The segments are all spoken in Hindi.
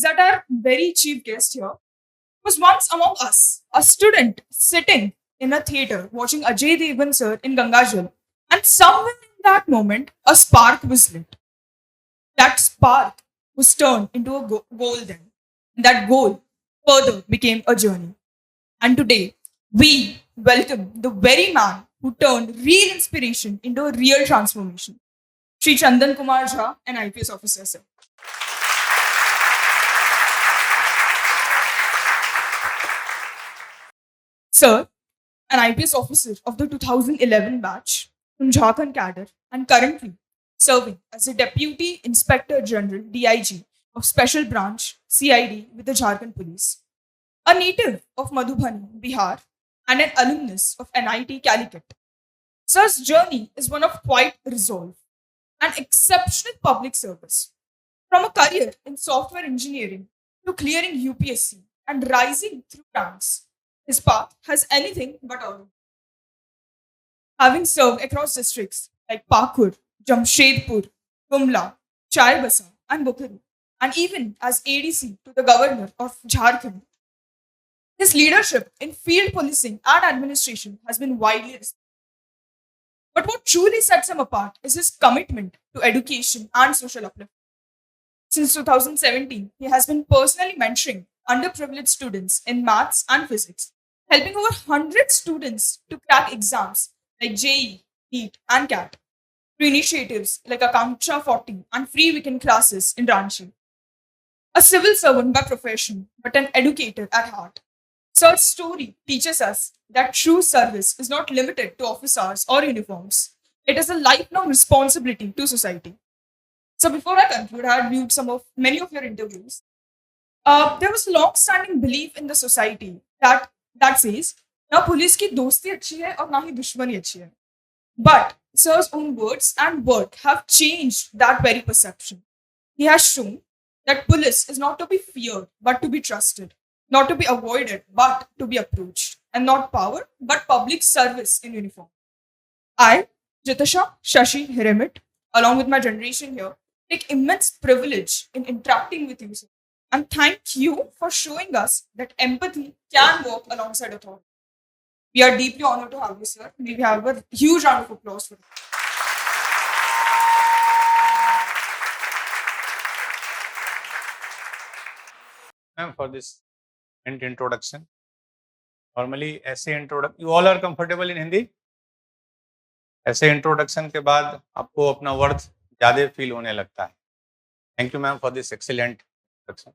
that our very chief guest here was once among us, a student sitting in a theater watching Ajay Devgan sir in Gangajal, and somewhere in that moment, a spark was lit. That spark was turned into a goal then. That goal further became a journey. And today, we welcome the very man who turned real inspiration into a real transformation. Sri Chandan Kumar Jha, an IPS officer, sir. Sir, an IPS officer of the 2011 batch from Jharkhand cadre and currently serving as a Deputy Inspector General DIG of Special Branch CID with the Jharkhand Police. A native of Madhubani, Bihar, and an alumnus of NIT Calicut. Sir's journey is one of quiet resolve and exceptional public service. From a career in software engineering to clearing UPSC and rising through ranks, his path has anything but honor. Having served across districts like Pakur, Jamshedpur, Gumla, Chaibasa, and Bukhari, and even as ADC to the governor of Jharkhand, his leadership in field policing and administration has been widely respected. But what truly sets him apart is his commitment to education and social upliftment. Since 2017, he has been personally mentoring underprivileged students in maths and physics, helping over 100 students to crack exams like JEE, NEET, and CAT through initiatives like Akanksha 40 and free weekend classes in Ranchi. A civil servant by profession, but an educator at heart. Sir's story teaches us that true service is not limited to office hours or uniforms. It is a lifelong responsibility to society. So before I conclude, I had viewed many of your interviews. There was a long-standing belief in the society that says ना पुलिस की दोस्ती अच्छी है और ना ही दुश्मनी अच्छी है. But Sir's own words and work have changed that very perception. He has shown that police is not to be feared but to be trusted, not to be avoided but to be approached, and not power but public service in uniform. I, Jitasha Shashi Hiremit, along with my generation here, take immense privilege in interacting with you, sir. And thank you for showing us that empathy can work alongside authority. We are deeply honored to have you, sir. May we have a huge round of applause for you. Ma'am, for this introduction. Normally, ऐसे introduction, you all are comfortable in Hindi? ऐसे introduction के बाद आपको अपना worth ज़्यादा feel होने लगता है. Thank you, ma'am, for this excellent introduction.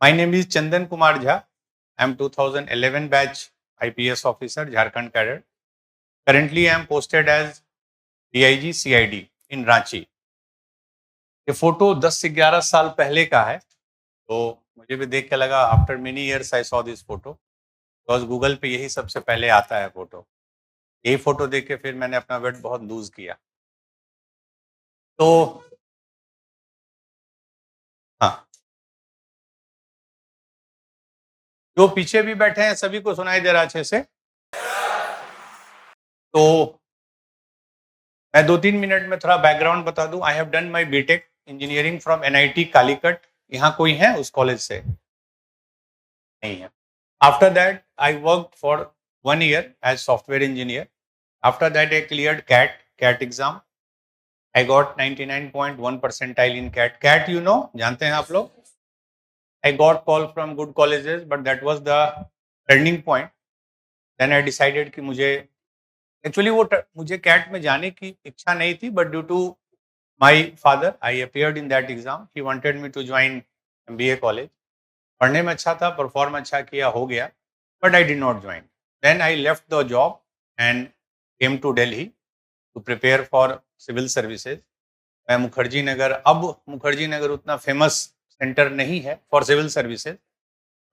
My name is Chandan Kumar Jha. I am 2011 batch IPS officer, Jharkhand cadre. Currently, I am posted as DIG CID in Ranchi. ये फोटो 10 से 11 साल पहले का है, तो मुझे भी देख के लगा after many years I saw this photo, because Google पे यही सबसे पहले आता है फोटो. यही फोटो देख के फिर मैंने अपना वेट बहुत लूज किया. तो हाँ, जो पीछे भी बैठे हैं सभी को सुनाई दे रहा अच्छे से. तो मैं 2-3 मिनट में थोड़ा बैकग्राउंड बता दूं. I have done my BTech engineering from NIT Calicut. यहाँ कोई है उस कॉलेज से? नहीं है. After that, I worked for 1 year as software engineer. After that, I cleared CAT exam. I got 99.1 percentile in CAT. CAT, you know, जानते हैं आप लोग? I got call from good colleges, but that was the turning point. Then I decided कि मुझे actually मुझे CAT में जाने की इच्छा नहीं थी, but due to my father, I appeared in that exam. He wanted me to join MBA college. पढ़ने में अच्छा था, परफॉर्म अच्छा किया, हो गया, but I did not join. Then I left the job and came to Delhi to prepare for civil services. मैं मुखर्जी नगर, अब मुखर्जी नगर उतना फेमस सेंटर नहीं है फॉर सिविल सर्विसेज.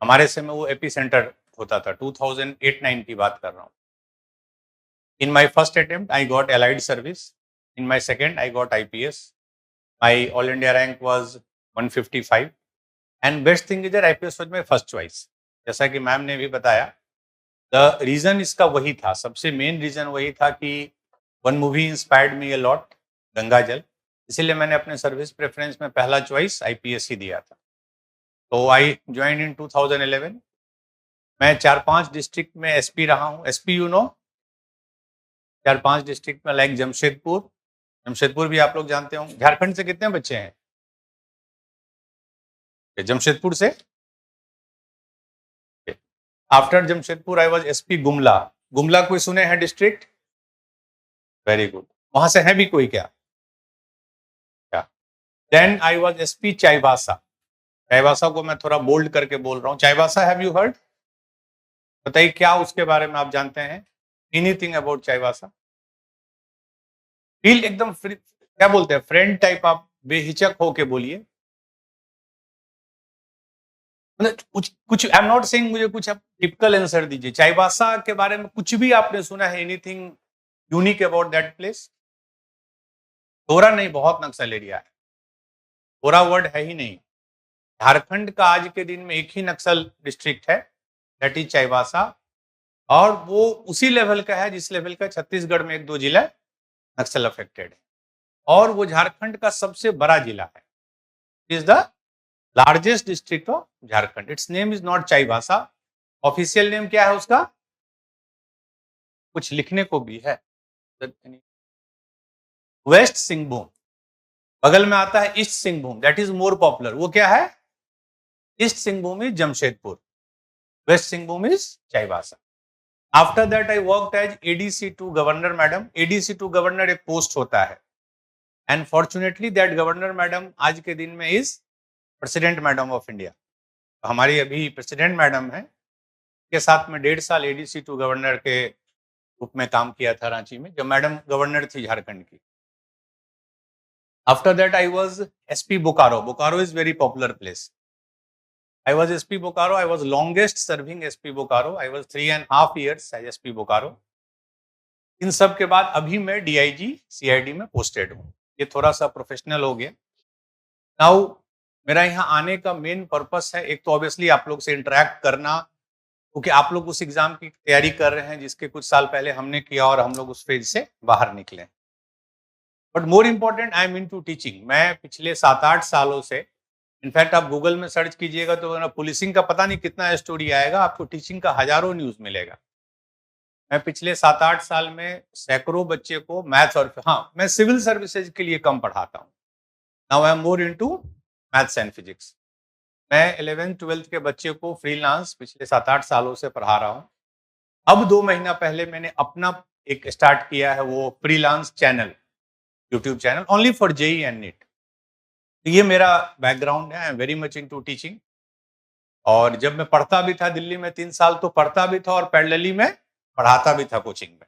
हमारे समय वो एपी सेंटर होता था. 2008-9 की बात कर रहा हूँ. In my first attempt I got allied service. In my second I got IPS. My all India rank was 155. And best thing is that IPS was my first choice. जैसा कि मैम ने भी बताया, द रीजन इसका वही था, सबसे मेन रीजन वही था कि one movie inspired me a lot, Ganga जल. इसीलिए मैंने अपने सर्विस प्रेफरेंस में पहला चॉइस IPS ही दिया था. तो आई ज्वाइन इन 2011। मैं 4-5 डिस्ट्रिक्ट में एसपी रहा हूँ। एसपी यू नो, 4-5 डिस्ट्रिक्ट में, लाइक जमशेदपुर। जमशेदपुर भी आप लोग जानते होंगे। झारखंड से कितने बच्चे हैं? जमशेदपुर से। After Jamshedpur I was SP Gumla. Gumla कोई सुने हैं डिस्ट्रिक्ट? Very good. वहां से है भी कोई क्या? Then I was SP Chaibasa. Chaibasa को मैं थोड़ा बोल्ड करके बोल रहा हूँ। Chaibasa, have you heard? बताइए क्या उसके बारे में आप जानते हैं? Anything about Chaibasa? फील एकदम फ्री, क्या बोलते हैं, फ्रेंड टाइप, आप बेहिचक होके बोलिए। मतलब कुछ आई एम नॉट सेइंग मुझे कुछ आप टिपिकल आंसर दीजिए। चाईबासा के बारे में कुछ भी आपने सुना है? Anything unique about that place? थोड़ा नहीं, बहुत नक्सल एरिया है। थोड़ा वर्ड है ही नहीं। झारखंड का आज के दिन में एक ही नक्सल डिस्ट्रिक्ट है, दैट इज चाईबासा। और वो उसी लेवल का है जिस लेवल का छत्तीसगढ़ में 1-2 जिला नक्सल अफेक्टेड है। और वो झारखंड का सबसे बड़ा जिला है। Is the largest district of Jharkhand. Its name is not Chaibasa. Official name क्या है उसका? कुछ लिखने को भी है। वेस्ट सिंहभूम। बगल में आता है east Singhbhum, that is more popular. वो क्या है? East Singhbhum is Jamshedpur, west Singhbhum is Chaibasa. After that I worked as ADC to governor madam. ADC to governor एक पोस्ट होता है, and fortunately that governor madam आज के दिन में is president madam of India. हमारी अभी प्रेसिडेंट मैडम है, के साथ में 1.5 साल एडीसी टू गवर्नर के रूप में काम किया था रांची में, जब मैडम गवर्नर थी झारखंड की। After that I was SP Bokaro. Bokaro is very popular place. I was SP Bokaro. I was longest serving SP Bokaro. I was 3.5 years as SP Bokaro. इन सब के बाद अभी मैं DIG CID में पोस्टेड हूँ। ये थोड़ा सा प्रोफेशनल हो गया। नाउ मेरा यहाँ आने का मेन पर्पस है, एक तो ऑब्वियसली आप लोग से इंटरेक्ट करना, क्योंकि आप लोग उस एग्जाम की तैयारी कर रहे हैं जिसके कुछ साल पहले हमने किया और हम लोग उस फेज से बाहर निकले। But more important, I am into teaching. मैं पिछले 7-8 सालों से, इनफैक्ट आप गूगल में सर्च कीजिएगा तो पुलिसिंग का पता नहीं कितना स्टोरी आएगा, आपको टीचिंग का हजारों न्यूज मिलेगा। मैं पिछले 7-8 साल में सैकड़ों बच्चे को मैथ्स और, हाँ, मैं सिविल सर्विसेज के लिए कम पढ़ाता हूँ। Now I am more into maths and physics. मैं 11th-12th के बच्चे को फ्रीलांस पिछले 7-8 सालों से पढ़ा रहा हूँ। अब 2 महीना पहले मैंने अपना एक स्टार्ट किया है, वो freelance channel, YouTube channel, only for JEE and NEET. ये मेरा बैकग्राउंड है। I am very much into teaching. और जब मैं पढ़ता भी था दिल्ली में 3 साल, तो पढ़ता भी था और पैरेलली में पढ़ाता भी था कोचिंग में।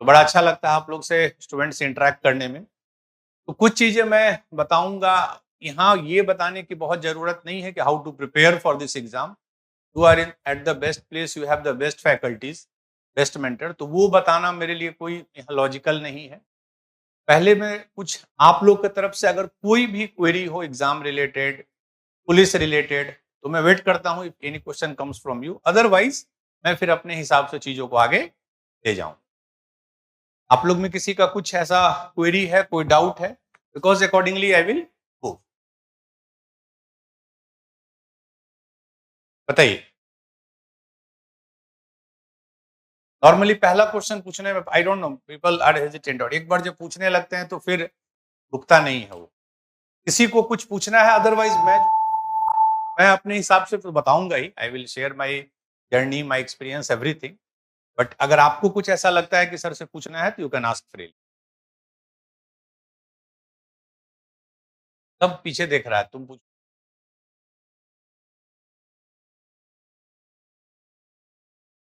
तो बड़ा अच्छा लगता है आप लोग से, स्टूडेंट से इंटरेक्ट करने में। तो कुछ चीजें मैं बताऊंगा। यहाँ ये बताने की बहुत जरूरत नहीं है कि how to prepare for this exam. You are in at the best place, you have the best faculties, best mentor. तो वो बताना मेरे लिए कोई यहाँ लॉजिकल नहीं है। पहले मैं कुछ आप लोग की तरफ से अगर कोई भी क्वेरी हो एग्जाम रिलेटेड, पुलिस रिलेटेड, तो मैं वेट करता हूं if any question comes from you. Otherwise मैं फिर अपने हिसाब से चीजों को आगे ले जाऊं। आप लोग में किसी का कुछ ऐसा क्वेरी है, कोई डाउट है? Because accordingly I will go. बताइए। नॉर्मली पहला क्वेश्चन पूछने में, I don't know, people are hesitant, और एक बार जब पूछने लगते हैं तो फिर रुकता नहीं है वो। किसी को कुछ पूछना है? अदरवाइज मैं अपने हिसाब से तो बताऊंगा ही। I will share my journey, my experience, everything. But अगर आपको कुछ ऐसा लगता है कि सर से पूछना है तो यू कैन आस्क फ्रीली। सब पीछे देख रहा है, तुम पूछ।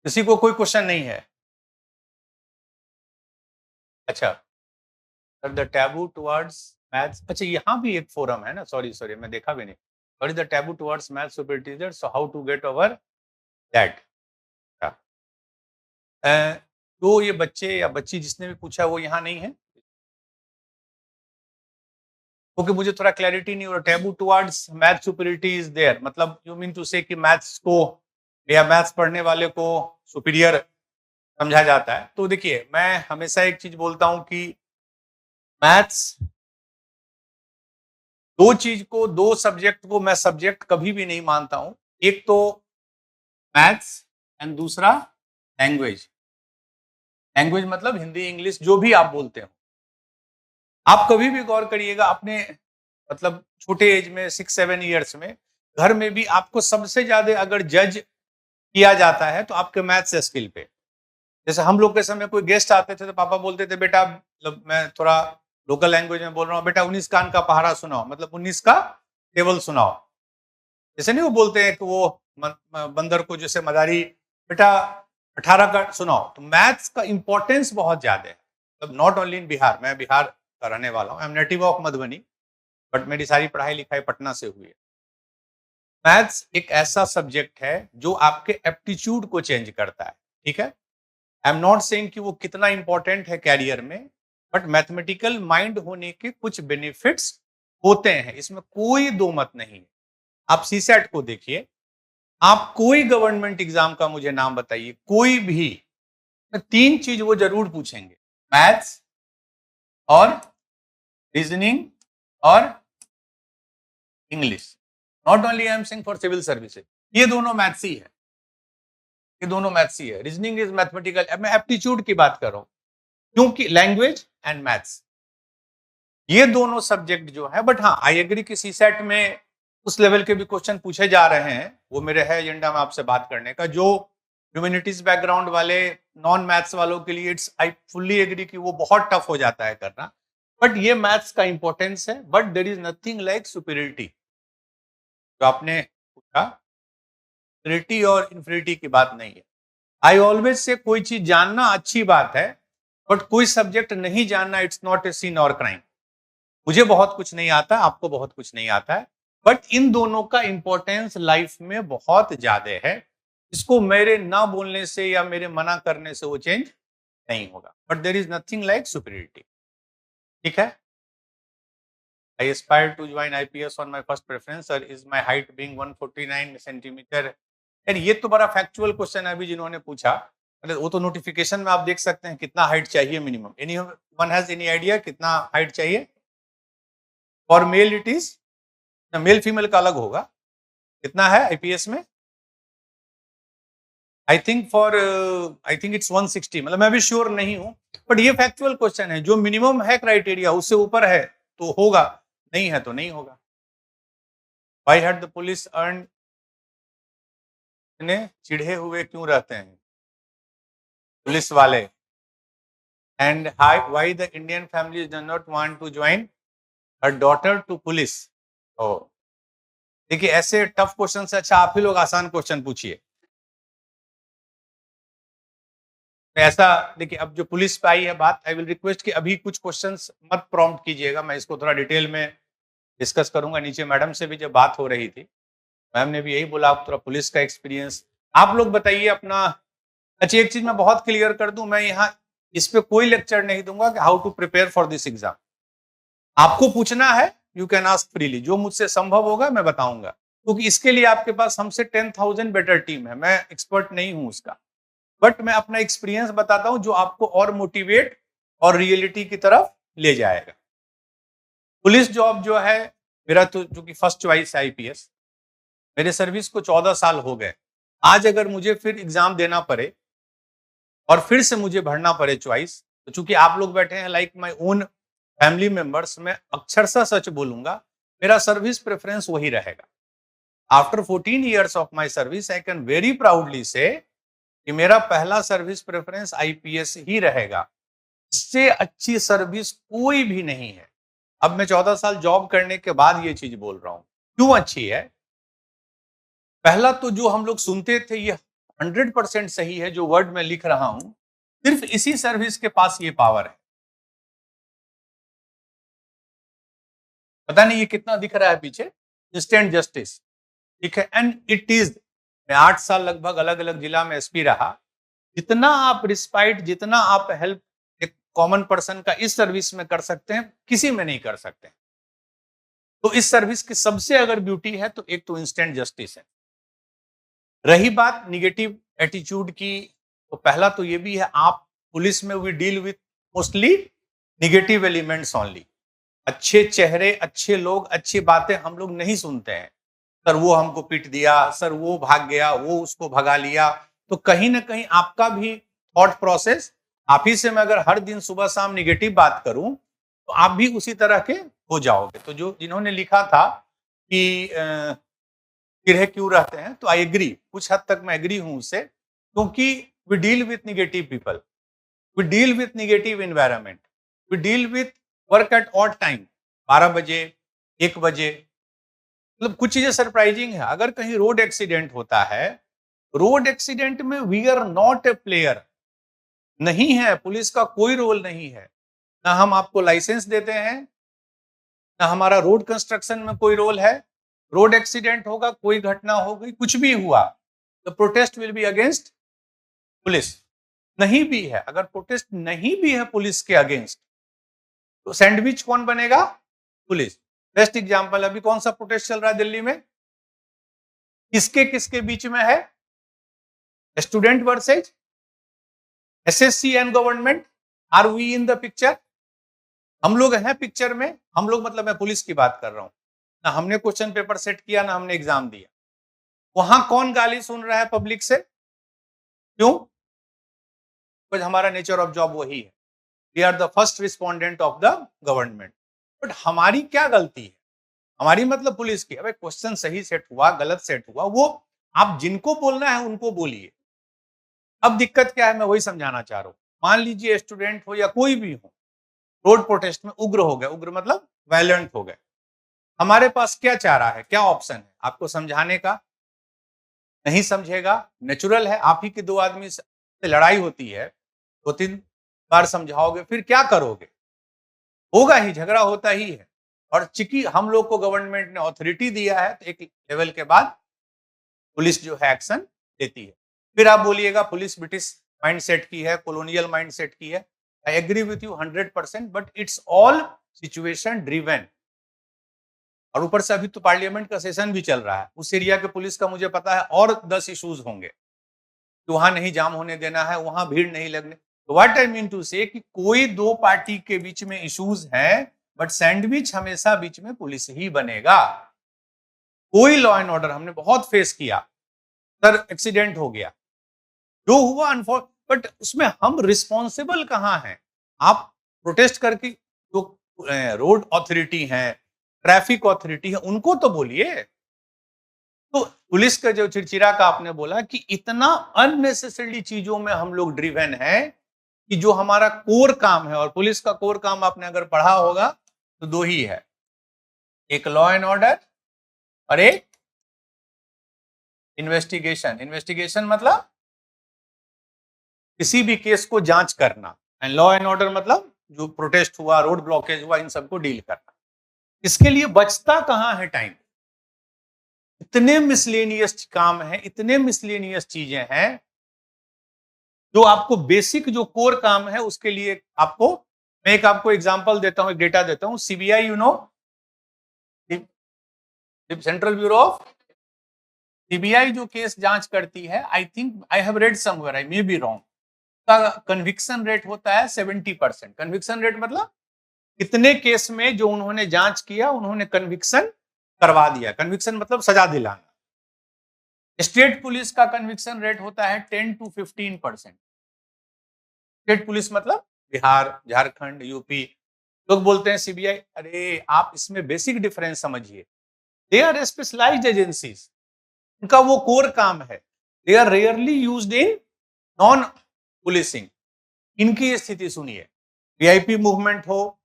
किसी को कोई क्वेश्चन नहीं है? अच्छा sir, the taboo towards maths, अच्छा यहाँ भी एक फोरम है ना, सॉरी मैं देखा भी नहीं। What is the taboo towards maths super teacher, so how to get over that. तो ये बच्चे या बच्ची जिसने भी पूछा वो यहाँ नहीं है, क्योंकि मुझे थोड़ा क्लैरिटी नहीं हो रहा। Taboo towards math superiority is there, मतलब यू मीन टू से कि मैथ्स को या मैथ्स पढ़ने वाले को सुपीरियर समझा जाता है। तो देखिए, मैं हमेशा एक चीज बोलता हूं कि मैथ्स दो सब्जेक्ट को मैं सब्जेक्ट कभी भी नहीं मानता हूं। एक तो मैथ्स एंड दूसरा लैंग्वेज। लैंग्वेज मतलब हिंदी इंग्लिश जो भी आप बोलते हो। आप कभी भी गौर करिएगा, अपने मतलब छोटे एज में 6-7 ईयर्स में घर में भी आपको सबसे ज्यादा अगर जज किया जाता है तो आपके मैथ्स स्किल पे। जैसे हम लोग के समय कोई गेस्ट आते थे तो पापा बोलते थे बेटा, मतलब मैं थोड़ा लोकल लैंग्वेज में बोल रहा हूँ, बेटा 19 कान का पहाड़ा सुनाओ, मतलब 19 का टेबल सुनाओ। जैसे नहीं वो बोलते हैं कि वो बंदर को जैसे मदारी, बेटा 18 का सुनाओ। तो मैथ्स का इंपॉर्टेंस बहुत ज्यादा है। मतलब नॉट ओनली इन बिहार, मैं बिहार का रहने वाला हूँ, I am native of Madhubani, but मेरी सारी पढ़ाई लिखाई पटना से हुई है। मैथ्स एक ऐसा सब्जेक्ट है जो आपके एप्टीट्यूड को चेंज करता है, ठीक है। आई एम नॉट सेइंग कि वो कितना इंपॉर्टेंट है कैरियर में, बट मैथमेटिकल माइंड होने के कुछ बेनिफिट्स होते हैं, इसमें कोई दो मत नहीं है। आप सीसेट को देखिए, आप कोई गवर्नमेंट एग्जाम का मुझे नाम बताइए, कोई भी, 3 चीज वो जरूर पूछेंगे, मैथ्स और रीजनिंग और English. Not only I am saying for civil services, ये दोनों मैथ्स ही है, ये दोनों मैथ्स ही है। रीजनिंग इज मैथमेटिकल, मैं एप्टीट्यूड की बात कर रहा हूं, क्योंकि लैंग्वेज एंड मैथ्स ये दोनों सब्जेक्ट जो है। बट हाँ, आई एग्री कि सीसेट में उस लेवल के भी क्वेश्चन पूछे जा रहे हैं, वो मेरे है एजेंडा में आपसे बात करने का। जो ह्यूमैनिटीज बैकग्राउंड वाले नॉन मैथ्स वालों के लिए इट्स, आई फुल्ली एग्री कि वो बहुत टफ हो जाता है करना, बट ये मैथ्स का इंपॉर्टेंस है। But there is nothing like superiority, जो आपने पूछा, सुपीरियरिटी और इंफीरियरिटी की बात नहीं है। आई ऑलवेज से कोई चीज जानना अच्छी बात है, बट कोई सब्जेक्ट नहीं जानना इट्स नॉट ए सिन और क्राइम। मुझे बहुत कुछ नहीं आता, आपको बहुत कुछ नहीं आता है, बट इन दोनों का इंपॉर्टेंस लाइफ में बहुत ज्यादा है। इसको मेरे ना बोलने से या मेरे मना करने से वो चेंज नहीं होगा। But there is nothing like superiority, ठीक है। I aspire to join IPS on my first preference, sir. Is my height being 149 centimetre? यार ये तो बड़ा फैक्चुअल क्वेश्चन है अभी जिन्होंने पूछा, मतलब वो तो नोटिफिकेशन में आप देख सकते हैं कितना हाइट चाहिए minimum. Any one has any idea कितना हाइट चाहिए? For male it is, male female का अलग होगा, कितना है आईपीएस में? आई थिंक इट्स 160, मतलब मैं भी श्योर नहीं हूं, बट ये फैक्चुअल क्वेश्चन है। जो मिनिमम है क्राइटेरिया उससे ऊपर है तो होगा, नहीं है तो नहीं होगा। Why had the police earned, इतने चिढ़े हुए क्यों रहते हैं पुलिस वाले? And why the Indian families do not want to join her daughter to police? ओ देखिए, ऐसे टफ क्वेश्चन से अच्छा आप ही लोग आसान क्वेश्चन पूछिए। ऐसा देखिए, अब जो पुलिस पे आई है बात, आई विल रिक्वेस्ट कि अभी कुछ क्वेश्चंस मत प्रॉम्प्ट कीजिएगा, मैं इसको थोड़ा डिटेल में डिस्कस करूंगा। नीचे मैडम से भी जब बात हो रही थी, मैम ने भी यही बोला आप थोड़ा पुलिस का एक्सपीरियंस आप लोग बताइए अपना। अच्छा, एक चीज मैं बहुत क्लियर कर दूं, मैं यहाँ इस पे कोई लेक्चर नहीं दूंगा कि how to prepare for this exam. आपको पूछना है, यू कैन आस्क फ्रीली, जो मुझसे संभव होगा मैं बताऊंगा, क्योंकि इसके लिए आपके पास हमसे 10,000 बेटर टीम है, मैं एक्सपर्ट नहीं हूं उसका, बट मैं अपना एक्सपीरियंस बताता हूं जो आपको और मोटिवेट और रियलिटी की तरफ ले जाएगा। पुलिस जॉब जो है, मेरा तो जो कि फर्स्ट चॉइस है आईपीएस, मेरे सर्विस को 14 साल हो गए। आज अगर मुझे फिर एग्जाम देना पड़े और फिर से मुझे भरना पड़े चॉइस, तो चूंकि आप लोग बैठे हैं like my own family members, मैं अक्षरशः सच बोलूंगा, मेरा सर्विस प्रेफरेंस वही रहेगा। After 14 years of my service, I can very proudly से कि मेरा पहला सर्विस प्रेफरेंस आईपीएस ही रहेगा। इससे अच्छी सर्विस कोई भी नहीं है। अब मैं 14 साल जॉब करने के बाद ये चीज बोल रहा हूं, क्यों अच्छी है? पहला तो जो हम लोग सुनते थे ये 100% सही है, जो वर्ड मैं लिख रहा हूं, सिर्फ इसी सर्विस के पास ये पावर है। पता नहीं ये कितना दिख रहा है पीछे, इंस्टेंट जस्टिस, ठीक है, एंड इट इज। मैं 8 साल लगभग अलग अलग जिला में एसपी रहा। जितना आप रिस्पाइट, जितना आप हेल्प एक कॉमन पर्सन का इस सर्विस में कर सकते हैं, किसी में नहीं कर सकते। तो इस सर्विस की सबसे अगर ब्यूटी है तो एक तो इंस्टेंट जस्टिस है। रही बात निगेटिव एटीट्यूड की, तो पहला तो ये भी है, आप पुलिस में we deal with mostly negative elements only. अच्छे चेहरे, अच्छे लोग, अच्छी बातें हम लोग नहीं सुनते हैं। सर वो हमको पीट दिया, सर वो भाग गया, वो उसको भगा लिया। तो कहीं ना कहीं आपका भी थॉट प्रोसेस, आप ही से मैं अगर हर दिन सुबह शाम निगेटिव बात करूं तो आप भी उसी तरह के हो जाओगे। तो जो जिन्होंने लिखा था कि गिरहे क्यों रहते हैं, तो आई एग्री, कुछ हद तक मैं एग्री हूं उससे, क्योंकि we deal with negative people, we deal with negative environment, we deal with work at odd time, 12 बजे, 1 बजे। मतलब कुछ चीजें सरप्राइजिंग है। अगर कहीं रोड एक्सीडेंट होता है, रोड एक्सीडेंट में we are not a player, नहीं है, पुलिस का कोई रोल नहीं है, ना हम आपको लाइसेंस देते हैं, ना हमारा रोड कंस्ट्रक्शन में कोई रोल है। रोड एक्सीडेंट होगा, कोई घटना हो गई, कुछ भी हुआ, the protest will be against police. नहीं भी है, अगर प्रोटेस्ट नहीं भी है पुलिस के अगेंस्ट, तो सैंडविच कौन बनेगा? पुलिस। बेस्ट एग्जांपल, अभी कौन सा प्रोटेस्ट चल रहा है दिल्ली में? किसके किसके बीच में है? Student versus SSC and government. Are we in the picture? हम लोग हैं पिक्चर में। हम लोग मतलब मैं पुलिस की बात कर रहा हूं। ना हमने क्वेश्चन पेपर सेट किया, ना हमने एग्जाम दिया। वहां कौन गाली सुन रहा है पब्लिक से? क्यों? बिकॉज हमारा नेचर ऑफ जॉब वही है, we are the first respondent of the government. But हमारी क्या गलती है? हमारी मतलब पुलिस की, अबे क्वेश्चन सही सेट हुआ, गलत सेट हुआ, वो आप जिनको बोलना है उनको बोलिए। अब दिक्कत क्या है, मैं वही समझाना चाह रहा हूं। मान लीजिए स्टूडेंट हो या कोई भी हो, रोड प्रोटेस्ट में उग्र हो गए, उग्र मतलब वायलेंट हो गए, हमारे पास क्या चारा है, क्या ऑप्शन है आपको समझाने का? नहीं समझेगा, नेचुरल है। आप ही के दो आदमी से लड़ाई होती है, 2-3 बार समझाओगे, फिर क्या करोगे? होगा ही, झगड़ा होता ही है। और चूंकि हम लोग को गवर्नमेंट ने अथॉरिटी दिया है, तो एक लेवल के बाद पुलिस जो है एक्शन लेती है। फिर आप बोलिएगा पुलिस ब्रिटिश माइंडसेट की है, कॉलोनियल माइंडसेट की है। I agree with you 100%, but it's all situation driven. और ऊपर से अभी तो पार्लियामेंट का सेशन भी चल रहा है, उस एरिया के पुलिस का मुझे पता है और 10 इश्यूज होंगे कि वहां नहीं जाम होने देना है, वहां भीड़ नहीं लगने। तो what I mean to say कि कोई दो पार्टी के बीच में इश्यूज हैं, बट सैंडविच हमेशा बीच में पुलिस ही बनेगा। कोई लॉ एंड ऑर्डर हमने बहुत फेस किया, सर एक्सीडेंट हो गया, जो हुआ अनफॉर्चुनेट, बट उसमें हम रिस्पॉन्सिबल कहां हैं? आप प्रोटेस्ट करके जो रोड अथॉरिटी है, ट्रैफिक अथॉरिटी है, उनको तो बोलिए। तो पुलिस का जो चिड़चिड़ा का आपने बोला कि इतना अननेसेसरी चीजों में हम लोग ड्रिवन है कि जो हमारा कोर काम है, और पुलिस का कोर काम आपने अगर पढ़ा होगा तो दो ही है, एक लॉ एंड ऑर्डर और एक इन्वेस्टिगेशन। इन्वेस्टिगेशन मतलब किसी भी केस को जांच करना, एंड लॉ एंड ऑर्डर मतलब जो प्रोटेस्ट हुआ, रोड ब्लॉकेज हुआ, इन सबको डील करना। इसके लिए बचता कहां है टाइम? इतने मिसलेनियस काम है, इतने मिसलेनियस चीजें हैं जो आपको बेसिक जो कोर काम है उसके लिए आपको, मैं एक आपको एग्जांपल देता हूं, एक डेटा देता हूं। CBI, you know, central bureau of, CBI जो केस जांच करती है, I think I have read somewhere, I may be wrong, का कन्विक्शन रेट होता है 70%। कन्विक्शन रेट मतलब कितने केस में जो उन्होंने जांच किया उन्होंने कन्विक्शन करवा दिया। कन्विक्शन मतलब सजा दिलाना। स्टेट पुलिस का कन्विक्शन रेट होता है 10 to 15%। स्टेट पुलिस मतलब बिहार, झारखंड, यूपी। लोग बोलते हैं सीबीआई, अरे आप इसमें बेसिक डिफरेंस समझिए। दे आर स्पेशलाइज्ड एजेंसीज, उनका वो कोर काम है। They are rarely used in non policing. इनकी स्थिति सुनिए, वीआईपी मूवमेंट हो,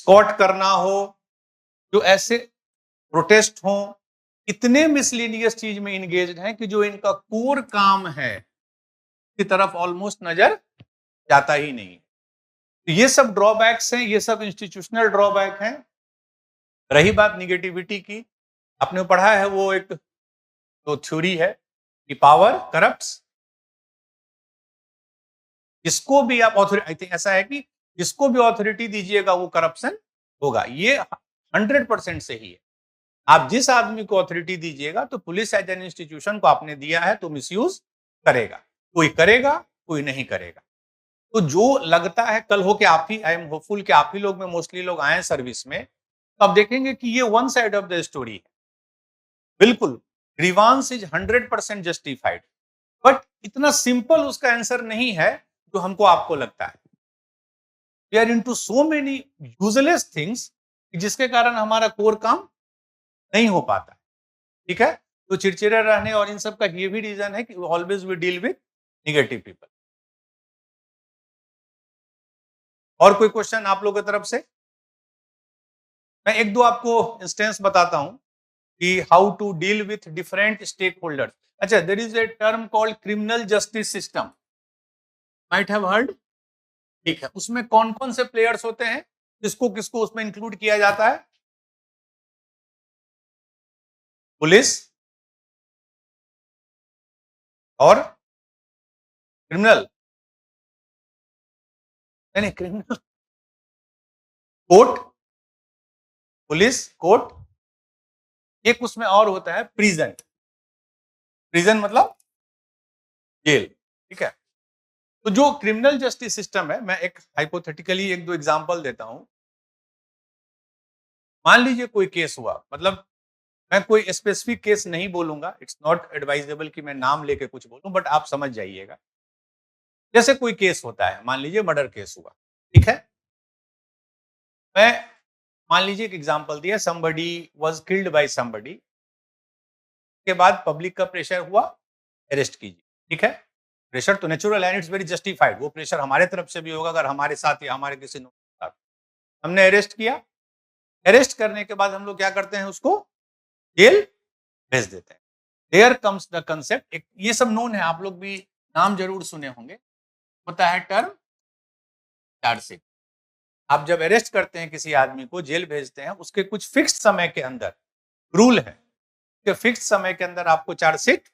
स्कॉट करना हो, जो ऐसे प्रोटेस्ट हो, इतने मिसलीनियस चीज में इंगेज्ड हैं कि जो इनका कोर काम है की तरफ ऑलमोस्ट नजर जाता ही नहीं। तो ये सब ड्रॉबैक्स हैं, ये सब इंस्टीट्यूशनल ड्रॉबैक हैं। रही बात निगेटिविटी की, आपने पढ़ा है वो एक तो थ्योरी है कि पावर करप्ट्स। जिसको भी आप ऑथोरिटी, आई थिंक ऐसा है कि जिसको भी ऑथोरिटी दीजिएगा वो करप्शन होगा, ये 100% सही है। आप जिस आदमी को अथॉरिटी दीजिएगा, तो पुलिस एज एन इंस्टीट्यूशन को आपने दिया है तो मिसयूज करेगा, कोई करेगा कोई नहीं करेगा। तो जो लगता है कल हो के आप ही, आई एम होपफुल कि आप ही लोग में मोस्टली लोग आए सर्विस में, तो आप देखेंगे कि ये one side of the story है। बिल्कुल ग्रीवांस इज 100% जस्टिफाइड, बट इतना सिंपल उसका आंसर नहीं है जो हमको आपको लगता है। We are into so many useless things जिसके कारण हमारा कोर काम नहीं हो पाता। ठीक है, तो चिड़चिड़े रहने और इन सब का ये भी रीजन है कि always we deal with negative people. और कोई क्वेश्चन आप लोगों की तरफ से? मैं एक दो आपको इंस्टेंस बताता हूं कि how to deal with different stakeholders. अच्छा, there is a term called criminal justice system, might have heard. ठीक है, उसमें कौन कौन से प्लेयर्स होते हैं, किसको किसको उसमें इंक्लूड किया जाता है? पुलिस और क्रिमिनल, नहीं क्रिमिनल, कोर्ट, पुलिस, कोर्ट, एक उसमें और होता है प्रिजन। प्रिजन मतलब जेल। ठीक है, तो जो क्रिमिनल जस्टिस सिस्टम है, मैं एक हाइपोथेटिकली एक दो एग्जांपल देता हूं। मान लीजिए कोई केस हुआ, मतलब मैं कोई स्पेसिफिक केस नहीं बोलूंगा, इट्स नॉट एडवाइजेबल कि मैं नाम लेके कुछ बोलूं, बट आप समझ जाइएगा। जैसे कोई केस होता है, मान लीजिए मर्डर केस हुआ। ठीक है, मैं मान लीजिए एक एग्जांपल दिया, somebody was killed by somebody, के बाद पब्लिक का प्रेशर हुआ, अरेस्ट कीजिए। ठीक है, प्रेशर तो natural and it's very justified, वो प्रेशर हमारे तरफ से भी होगा अगर हमारे साथ या हमारे किसी ने साथ। हमने अरेस्ट किया, अरेस्ट करने के बाद हम लोग क्या करते हैं, उसको जेल भेज देते हैं। देयर कम्स द कंसेप्ट, ये सब नोन है, आप लोग भी नाम जरूर सुने होंगे, होता है टर्म चार्जशीट। आप जब अरेस्ट करते हैं किसी आदमी को, जेल भेजते हैं, उसके कुछ फिक्स्ड समय के अंदर, रूल है कि फिक्स्ड समय के अंदर आपको चार्जशीट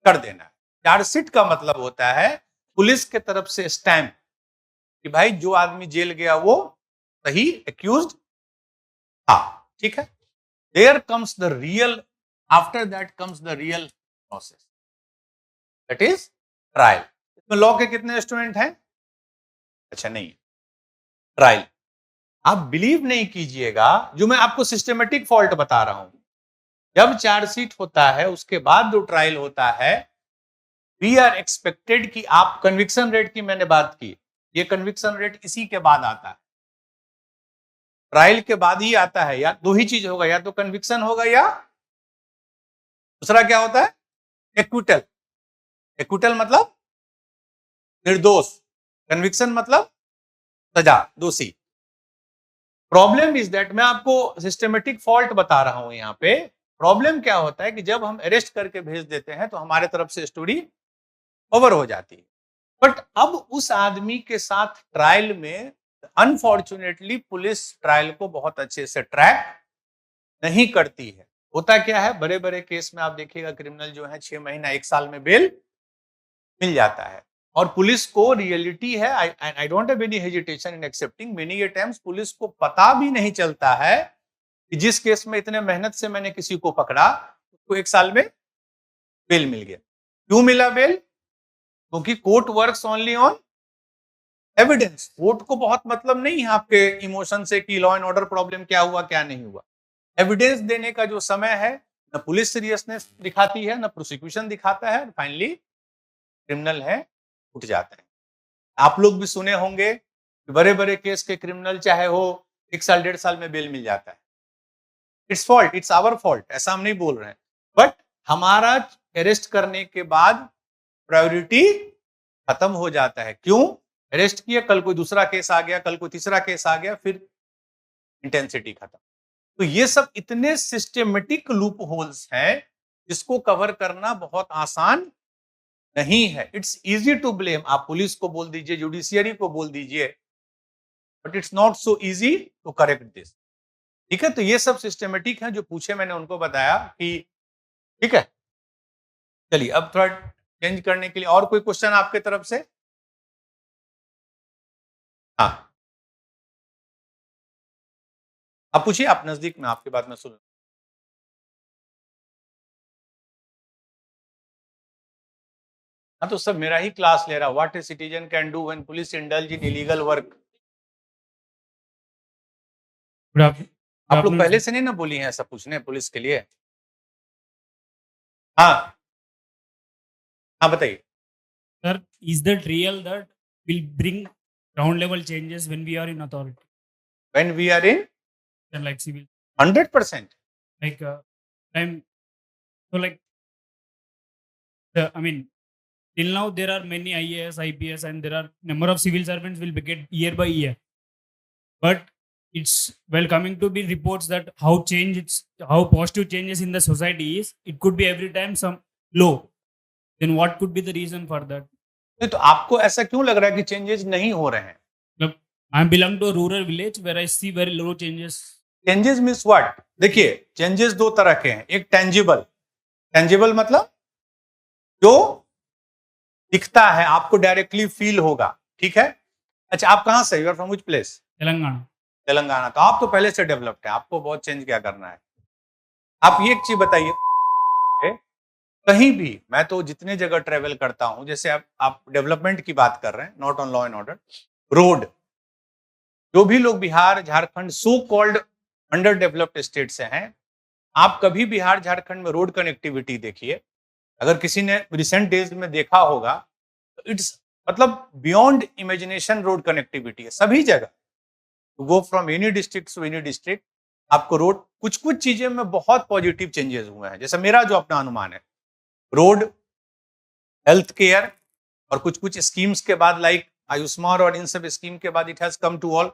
कर देना है। चार्जशीट का मतलब होता है पुलिस के तरफ से स्टैंप कि भाई जो आदमी जेल गया वो सही एक्यूज्ड था। ठीक है, there comes the real, after that comes the real process, that is trial. इसमें लॉ के कितने स्टूडेंट हैं? अच्छा नहीं, ट्रायल। आप बिलीव नहीं कीजिएगा, जो मैं आपको सिस्टमेटिक फॉल्ट बता रहा हूं, जब चार्जशीट होता है उसके बाद जो ट्रायल होता है, वी आर एक्सपेक्टेड कि आप, कन्विक्शन रेट की मैंने बात की, ये कन्विक्शन रेट इसी के बाद आता है, ट्रायल के बाद ही आता है। या दो ही चीज होगा, या तो कन्विक्शन होगा या दूसरा क्या होता है, एक्विटल। एक्विटल मतलब निर्दोष, कन्विक्शन मतलब सजा, दोषी। प्रॉब्लम इज दैट, मैं आपको सिस्टमेटिक फॉल्ट बता रहा हूं यहां पे। प्रॉब्लम क्या होता है कि जब हम अरेस्ट करके भेज देते हैं तो हमारे तरफ से स्टोरी ओवर हो जाती है, बट अब उस आदमी के साथ ट्रायल में अनफॉर्चुनेटली पुलिस ट्रायल को बहुत अच्छे से ट्रैक नहीं करती है। होता क्या है, बड़े बड़े केस में आप देखिएगा क्रिमिनल जो है 6 महीना 1 साल में बेल मिल जाता है, और पुलिस को रियलिटी है, I don't have any hesitation in accepting, many A times police को पता भी नहीं चलता है कि जिस केस में इतने मेहनत से मैंने किसी को पकड़ा, उसको 1 साल में बेल मिल गया। क्यों मिला बेल? क्योंकि court works only on evidence. Court को बहुत मतलब नहीं है आपके इमोशन से कि लॉ एंड ऑर्डर प्रॉब्लम क्या हुआ क्या नहीं हुआ। एविडेंस देने का जो समय है, न पुलिस सीरियसनेस दिखाती है, न प्रोसिक्यूशन दिखाता है, फाइनली क्रिमिनल है उठ जाता है। आप लोग भी सुने होंगे बड़े बड़े केस के क्रिमिनल चाहे हो 1 साल 1.5 साल में बेल मिल जाता है। It's fault, it's our fault, ऐसा हम नहीं बोल रहे हैं, बट हमारा अरेस्ट करने के बाद प्रायोरिटी खत्म हो जाता है। क्यों? अरेस्ट किया, कल कोई दूसरा केस आ गया, कल कोई तीसरा केस आ गया, फिर इंटेंसिटी खत्म। तो ये सब इतने सिस्टेमेटिक लूप होल्स हैं जिसको कवर करना बहुत आसान नहीं है। इट्स इजी टू ब्लेम, आप पुलिस को बोल दीजिए, जुडिशियरी को बोल दीजिए, but it's not so easy to correct this. ठीक है, तो ये सब सिस्टमेटिक है, जो पूछे मैंने उनको बताया कि ठीक है। चलिए अब थोड़ा चेंज करने के लिए और कोई क्वेश्चन आपके तरफ से? हाँ, आप पूछिए, आप नजदीक में, आपकी बात मैं सुन। हाँ, तो सब मेरा ही क्लास ले रहा, what a citizen can do when police indulge in illegal work. Good afternoon. आप लोग आपने- पहले से नहीं ना बोली हैं ऐसा पूछने पुलिस के लिए? हाँ हाँ बताइए। Sir, is that real that will bring ground level changes when we are in authority? When we are in And like civil, 100%. like I'm so like I mean, till now there are many IAS, IPS, and there are number of civil servants will get year by year. But it's well coming to be reports that how positive changes in the society is. It could be every time some low. Then what could be the reason for that? नहीं, तो आपको ऐसा क्यों लग रहा है कि चेंजेस नहीं हो रहे हैं? Look, I belong to a rural village where I see very low changes. Changes means what? देखिए, चेंजेस दो तरह के हैं। एक टेंजिबल, टेंजिबल मतलब जो दिखता है, आपको डायरेक्टली फील होगा, ठीक है? अच्छा, आप कहां से? You are from which place? Telangana. Telangana. तो आप तो पहले से डेवलप्ड है, आपको बहुत चेंज क्या करना है? आप ये एक चीज बताइए, कहीं भी मैं तो जितने जगह ट्रेवल करता हूं, जैसे आप डेवलपमेंट की बात कर रहे हैं, not on law and order, road, जो भी लोग Bihar Jharkhand so called under developed state से हैं, आप कभी बिहार झारखंड में रोड कनेक्टिविटी देखिए। अगर किसी ने रिसेंट डेज में देखा होगा, इट्स मतलब बियॉन्ड इमेजिनेशन रोड कनेक्टिविटी है सभी जगह। Go from any district to any district, आपको रोड, कुछ कुछ चीजें में बहुत पॉजिटिव चेंजेस हुए हैं। जैसे मेरा जो अपना अनुमान है, रोड, हेल्थ केयर और कुछ कुछ स्कीम्स के बाद लाइक आयुष्मान और इन सब स्कीम के बाद it has come to all.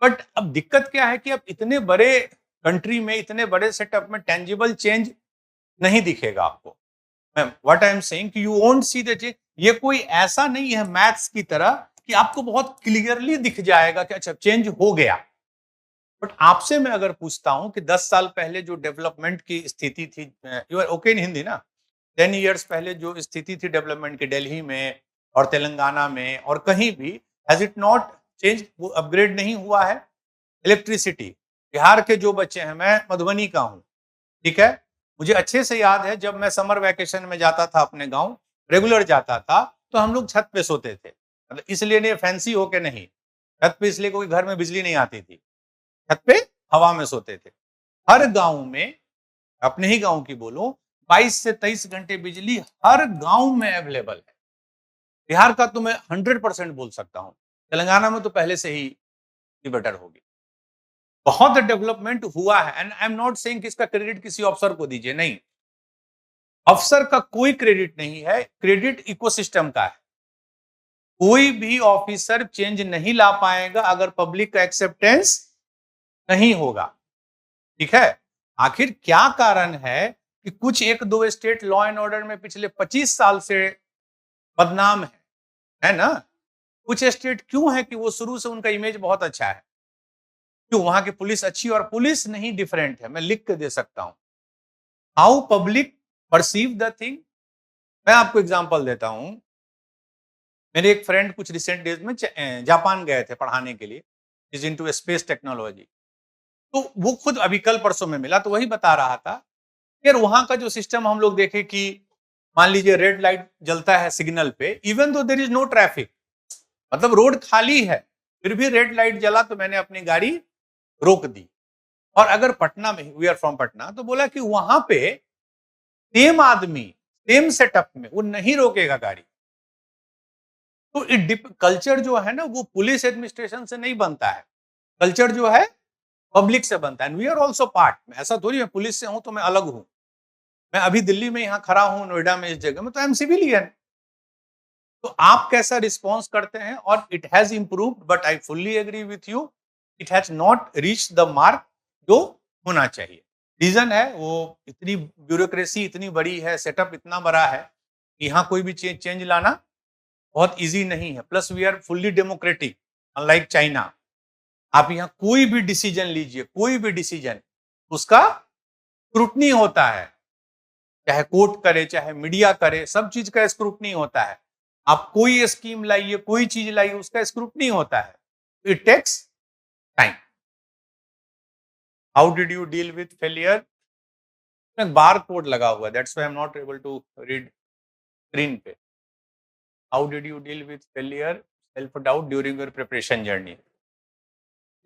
But अब दिक्कत क्या है कि अब इतने बड़े कंट्री में, इतने बड़े सेटअप में टेंजिबल चेंज नहीं दिखेगा आपको। व्हाट आई एम सेइंग कि you won't see the change. ये कोई ऐसा नहीं है मैथ्स की तरह कि आपको बहुत क्लियरली दिख जाएगा कि अच्छा चेंज हो गया। बट आपसे मैं अगर पूछता हूं कि 10 साल पहले जो डेवलपमेंट की स्थिति थी, you are okay in Hindi ना, 10 इयर्स पहले जो स्थिति थी डेवलपमेंट की दिल्ली में और तेलंगाना में और कहीं भी, हैज इट नॉट चेंज? वो अपग्रेड नहीं हुआ है? इलेक्ट्रिसिटी, बिहार के जो बच्चे हैं, मैं मधुबनी का हूं, ठीक है, मुझे अच्छे से याद है जब मैं समर वैकेशन में जाता था अपने गांव, रेगुलर जाता था, तो हम लोग छत पे सोते थे। मतलब इसलिए नहीं फैंसी होके नहीं, छत पे इसलिए कोई घर में बिजली नहीं आती थी, छत पे हवा में सोते थे। हर गांव में, अपने ही गांव की बोलो, 22 से 23 घंटे बिजली हर गांव में अवेलेबल है। बिहार का तो मैं 100% बोल सकता हूं, तेलंगाना में तो पहले से ही बेटर होगी। बहुत डेवलपमेंट हुआ है and I am not saying कि इसका क्रेडिट किसी अफसर को दीजिए, नहीं, अफसर का कोई क्रेडिट नहीं है, क्रेडिट इकोसिस्टम का है। कोई भी ऑफिसर चेंज नहीं ला पाएगा अगर पब्लिक का एक्सेप्टेंस नहीं होगा, ठीक है? आखिर क्या कारण है कि कुछ एक दो स्टेट लॉ एंड ऑर्डर में पिछले 25 साल से बदनाम है ना? कुछ स्टेट क्यों है कि वो शुरू से उनका इमेज बहुत अच्छा है, क्यों? वहां की पुलिस अच्छी, और पुलिस नहीं डिफरेंट है, मैं लिख के दे सकता हूं। How public perceive the thing, मैं आपको एग्जांपल देता हूं। मेरे एक फ्रेंड कुछ रिसेंट डेज में जापान गए थे पढ़ाने के लिए, इज इनटू स्पेस टेक्नोलॉजी। तो वो खुद अभी कल परसों में मिला, तो वही बता रहा था यार वहां का जो सिस्टम हम लोग देखे कि मान लीजिए रेड लाइट जलता है सिग्नल पे, even though there is no traffic, मतलब रोड खाली है, फिर भी रेड लाइट जला तो मैंने अपनी गाड़ी रोक दी। और अगर पटना में, वी आर फ्रॉम पटना, तो बोला कि वहां पे सेम आदमी सेम सेटअप में वो नहीं रोकेगा गाड़ी। तो कल्चर जो है ना वो पुलिस एडमिनिस्ट्रेशन से नहीं बनता है, कल्चर जो है पब्लिक से बनता है। वी आर ऑल्सो पार्ट, ऐसा थोड़ी मैं पुलिस से हूं तो मैं अलग हूं। मैं अभी दिल्ली में यहाँ खड़ा हूं, नोएडा में इस जगह में, तो आई एम सिविलियन। तो आप कैसा रिस्पॉन्स करते हैं? और it has improved, but I fully agree with you, it has not reach the mark जो होना चाहिए। रीजन है वो इतनी ब्यूरोक्रेसी इतनी बड़ी है, सेटअप इतना बड़ा है, यहाँ कोई भी चेंज लाना बहुत इजी नहीं है। Plus we are fully democratic, unlike China. आप यहाँ कोई भी डिसीजन लीजिए, कोई भी डिसीजन, उसका स्क्रूटनी होता है, चाहे कोर्ट करे चाहे मीडिया करे, सब चीज का स्क्रूटनी होता है। आप कोई स्कीम लाइए, कोई चीज लाइए, उसका स्क्रूटनी होता है, it takes time. How did you deal with failure? Bar code लगा हुआ है, that's why I am not able to read screen पे। How did you deal with failure, self doubt during your preparation journey?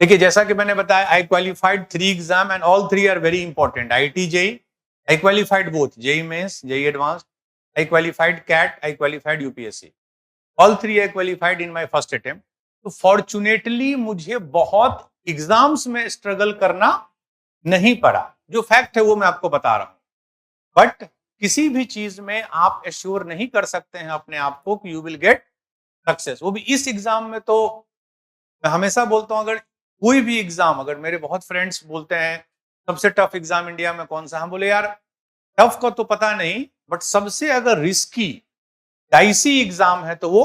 देखिए जैसा कि मैंने बताया, I qualified 3 exam and all 3 are very important. IIT JEE, I qualified both JEE Mains, JEE Advanced. I qualified CAT, I qualified UPSC. All 3 I qualified in my first attempt. तो फॉर्चुनेटली मुझे बहुत एग्जाम्स में स्ट्रगल करना नहीं पड़ा. जो फैक्ट है वो मैं आपको बता रहा हूं. बट किसी भी चीज में आप एश्योर नहीं कर सकते हैं अपने आप को कि यू विल गेट सक्सेस. वो भी इस एग्जाम में. तो मैं हमेशा बोलता हूं, अगर कोई भी एग्जाम, अगर मेरे बहुत फ्रेंड्स बोलते हैं सबसे टफ एग्जाम इंडिया में कौन सा, हम बोले यार टफ का तो पता नहीं, बट सबसे अगर रिस्की डाइसी एग्जाम है तो वो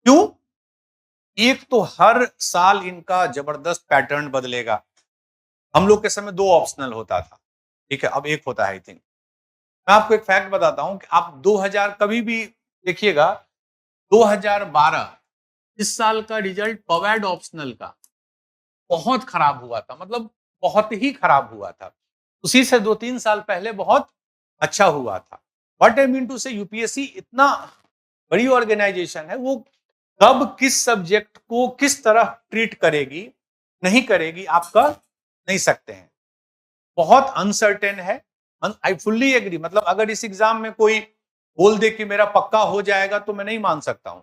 क्यों? एक तो हर साल इनका जबरदस्त पैटर्न बदलेगा. हम लोग के समय 2 ऑप्शनल होता था, ठीक है, अब 1 होता है. आई थिंक मैं आपको एक फैक्ट बताता हूं कि आप 2000 कभी भी देखिएगा, 2012 इस साल का रिजल्ट पवैड ऑप्शनल का बहुत खराब हुआ था. मतलब बहुत ही खराब हुआ था. उसी से 2-3 साल पहले बहुत अच्छा हुआ था. व्हाट आई मीन टू से, यूपीएससी इतना बड़ी ऑर्गेनाइजेशन है, वो कब किस सब्जेक्ट को किस तरह ट्रीट करेगी नहीं करेगी आप कह नहीं सकते हैं. बहुत अनसर्टेन है. I fully agree. मतलब अगर इस एग्जाम में कोई बोल दे कि मेरा पक्का हो जाएगा तो मैं नहीं मान सकता हूं.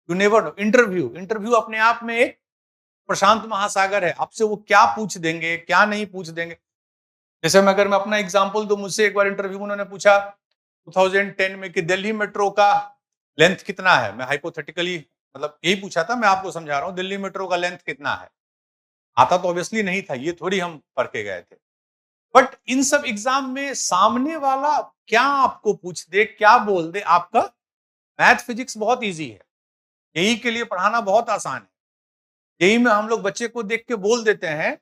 You never know. इंटरव्यू अपने आप में एक प्रशांत महासागर है. आपसे वो क्या पूछ देंगे क्या नहीं पूछ देंगे. जैसे मैं अगर मैं अपना एग्जांपल दूं, मुझसे एक बार इंटरव्यू में उन्होंने पूछा 2010 में कि दिल्ली मेट्रो का लेंथ कितना है. मैं हाइपोथेटिकली मतलब यही पूछा था, मैं आपको समझा रहा हूं, दिल्ली मेट्रो का लेंथ कितना है. आता तो ऑब्वियसली नहीं था, ये थोड़ी हम पढ़ के गए थे. बट इन सब एग्जाम में सामने वाला क्या आपको पूछ दे, क्या बोल दे, आपका मैथ फिजिक्स बहुत इजी है. यही के लिए पढ़ाना बहुत आसान है. यही में हम लोग बच्चे को देख के बोल देते हैं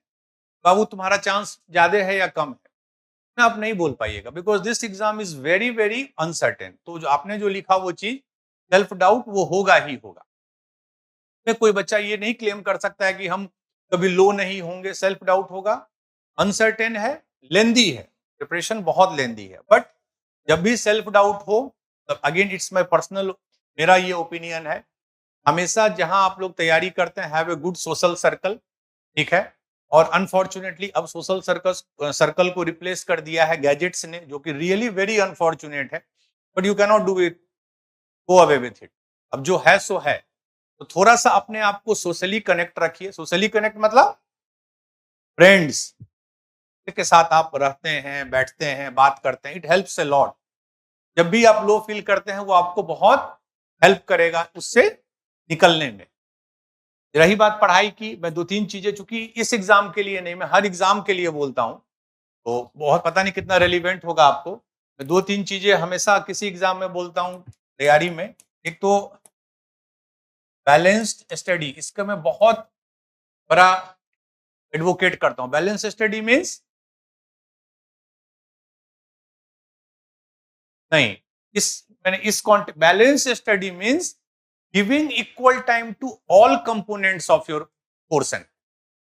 बाबू तुम्हारा चांस ज्यादा है या कम है. में आप नहीं बोल पाइएगा, because this exam is very very uncertain. तो जो आपने जो लिखा वो चीज सेल्फ डाउट वो होगा ही होगा. कोई बच्चा ये नहीं क्लेम कर सकता है कि हम कभी लो नहीं होंगे. सेल्फ डाउट होगा, अनसर्टेन है, लेंदी है, प्रिपरेशन बहुत लेंदी है. बट जब भी सेल्फ डाउट हो, तब अगेन इट्स माय पर्सनल, मेरा ये ओपिनियन है, हमेशा जहां आप लोग तैयारी करते हैं have a good social circle. ठीक है. और अनफॉर्चुनेटली अब सोशल सर्कल को रिप्लेस कर दिया है गैजेट्स ने, जो कि रियली वेरी अनफॉर्चुनेट है. But you cannot do it, go away with it. अब जो है सो है. तो थोड़ा सा अपने आप को सोशली कनेक्ट रखिए. सोशली कनेक्ट मतलब फ्रेंड्स के साथ आप रहते हैं, बैठते हैं, बात करते हैं. It helps a lot. जब भी आप लो फील करते हैं वो आपको बहुत हेल्प करेगा उससे निकलने में. रही बात पढ़ाई की, मैं 2-3 चीजें, चूंकि इस एग्जाम के लिए नहीं, मैं हर एग्जाम के लिए बोलता हूं, तो बहुत पता नहीं कितना रेलिवेंट होगा आपको. मैं 2-3 चीजें हमेशा किसी एग्जाम में बोलता हूं तैयारी में. एक तो बैलेंस्ड स्टडी, इसका मैं बहुत बड़ा एडवोकेट करता हूं. बैलेंस स्टडी मीन्स नहीं, इस balance study means giving equal time to all components of your portion.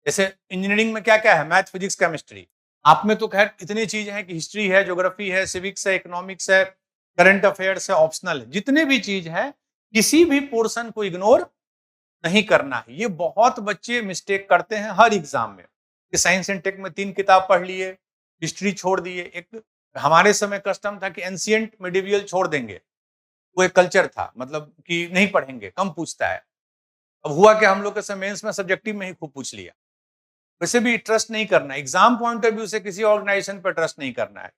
जैसे इंजीनियरिंग में क्या क्या है, मैथ फिजिक्स केमिस्ट्री. आप में तो खैर इतनी चीजें हैं कि हिस्ट्री है, ज्योग्राफी है, सिविक्स है, इकोनॉमिक्स है, करंट अफेयर्स है, ऑप्शनल है. जितने भी चीज है, किसी भी पोर्शन को इग्नोर नहीं करना है. ये बहुत बच्चे मिस्टेक करते हैं हर एग्जाम में कि साइंस एंड टेक में 3 किताब पढ़ लिए, हिस्ट्री छोड़ दिए. एक हमारे समय कस्टम था कि एंशिएंट मिडिवियल छोड़ देंगे, वो एक कल्चर था, मतलब कि नहीं पढ़ेंगे, कम पूछता है. अब हुआ कि हम लोग के समय मेंस में सब्जेक्टिव में ही खूब पूछ लिया. वैसे भी ट्रस्ट नहीं करना, एग्जाम पॉइंट ऑफ व्यू से किसी ऑर्गेनाइजेशन पर ट्रस्ट नहीं करना है.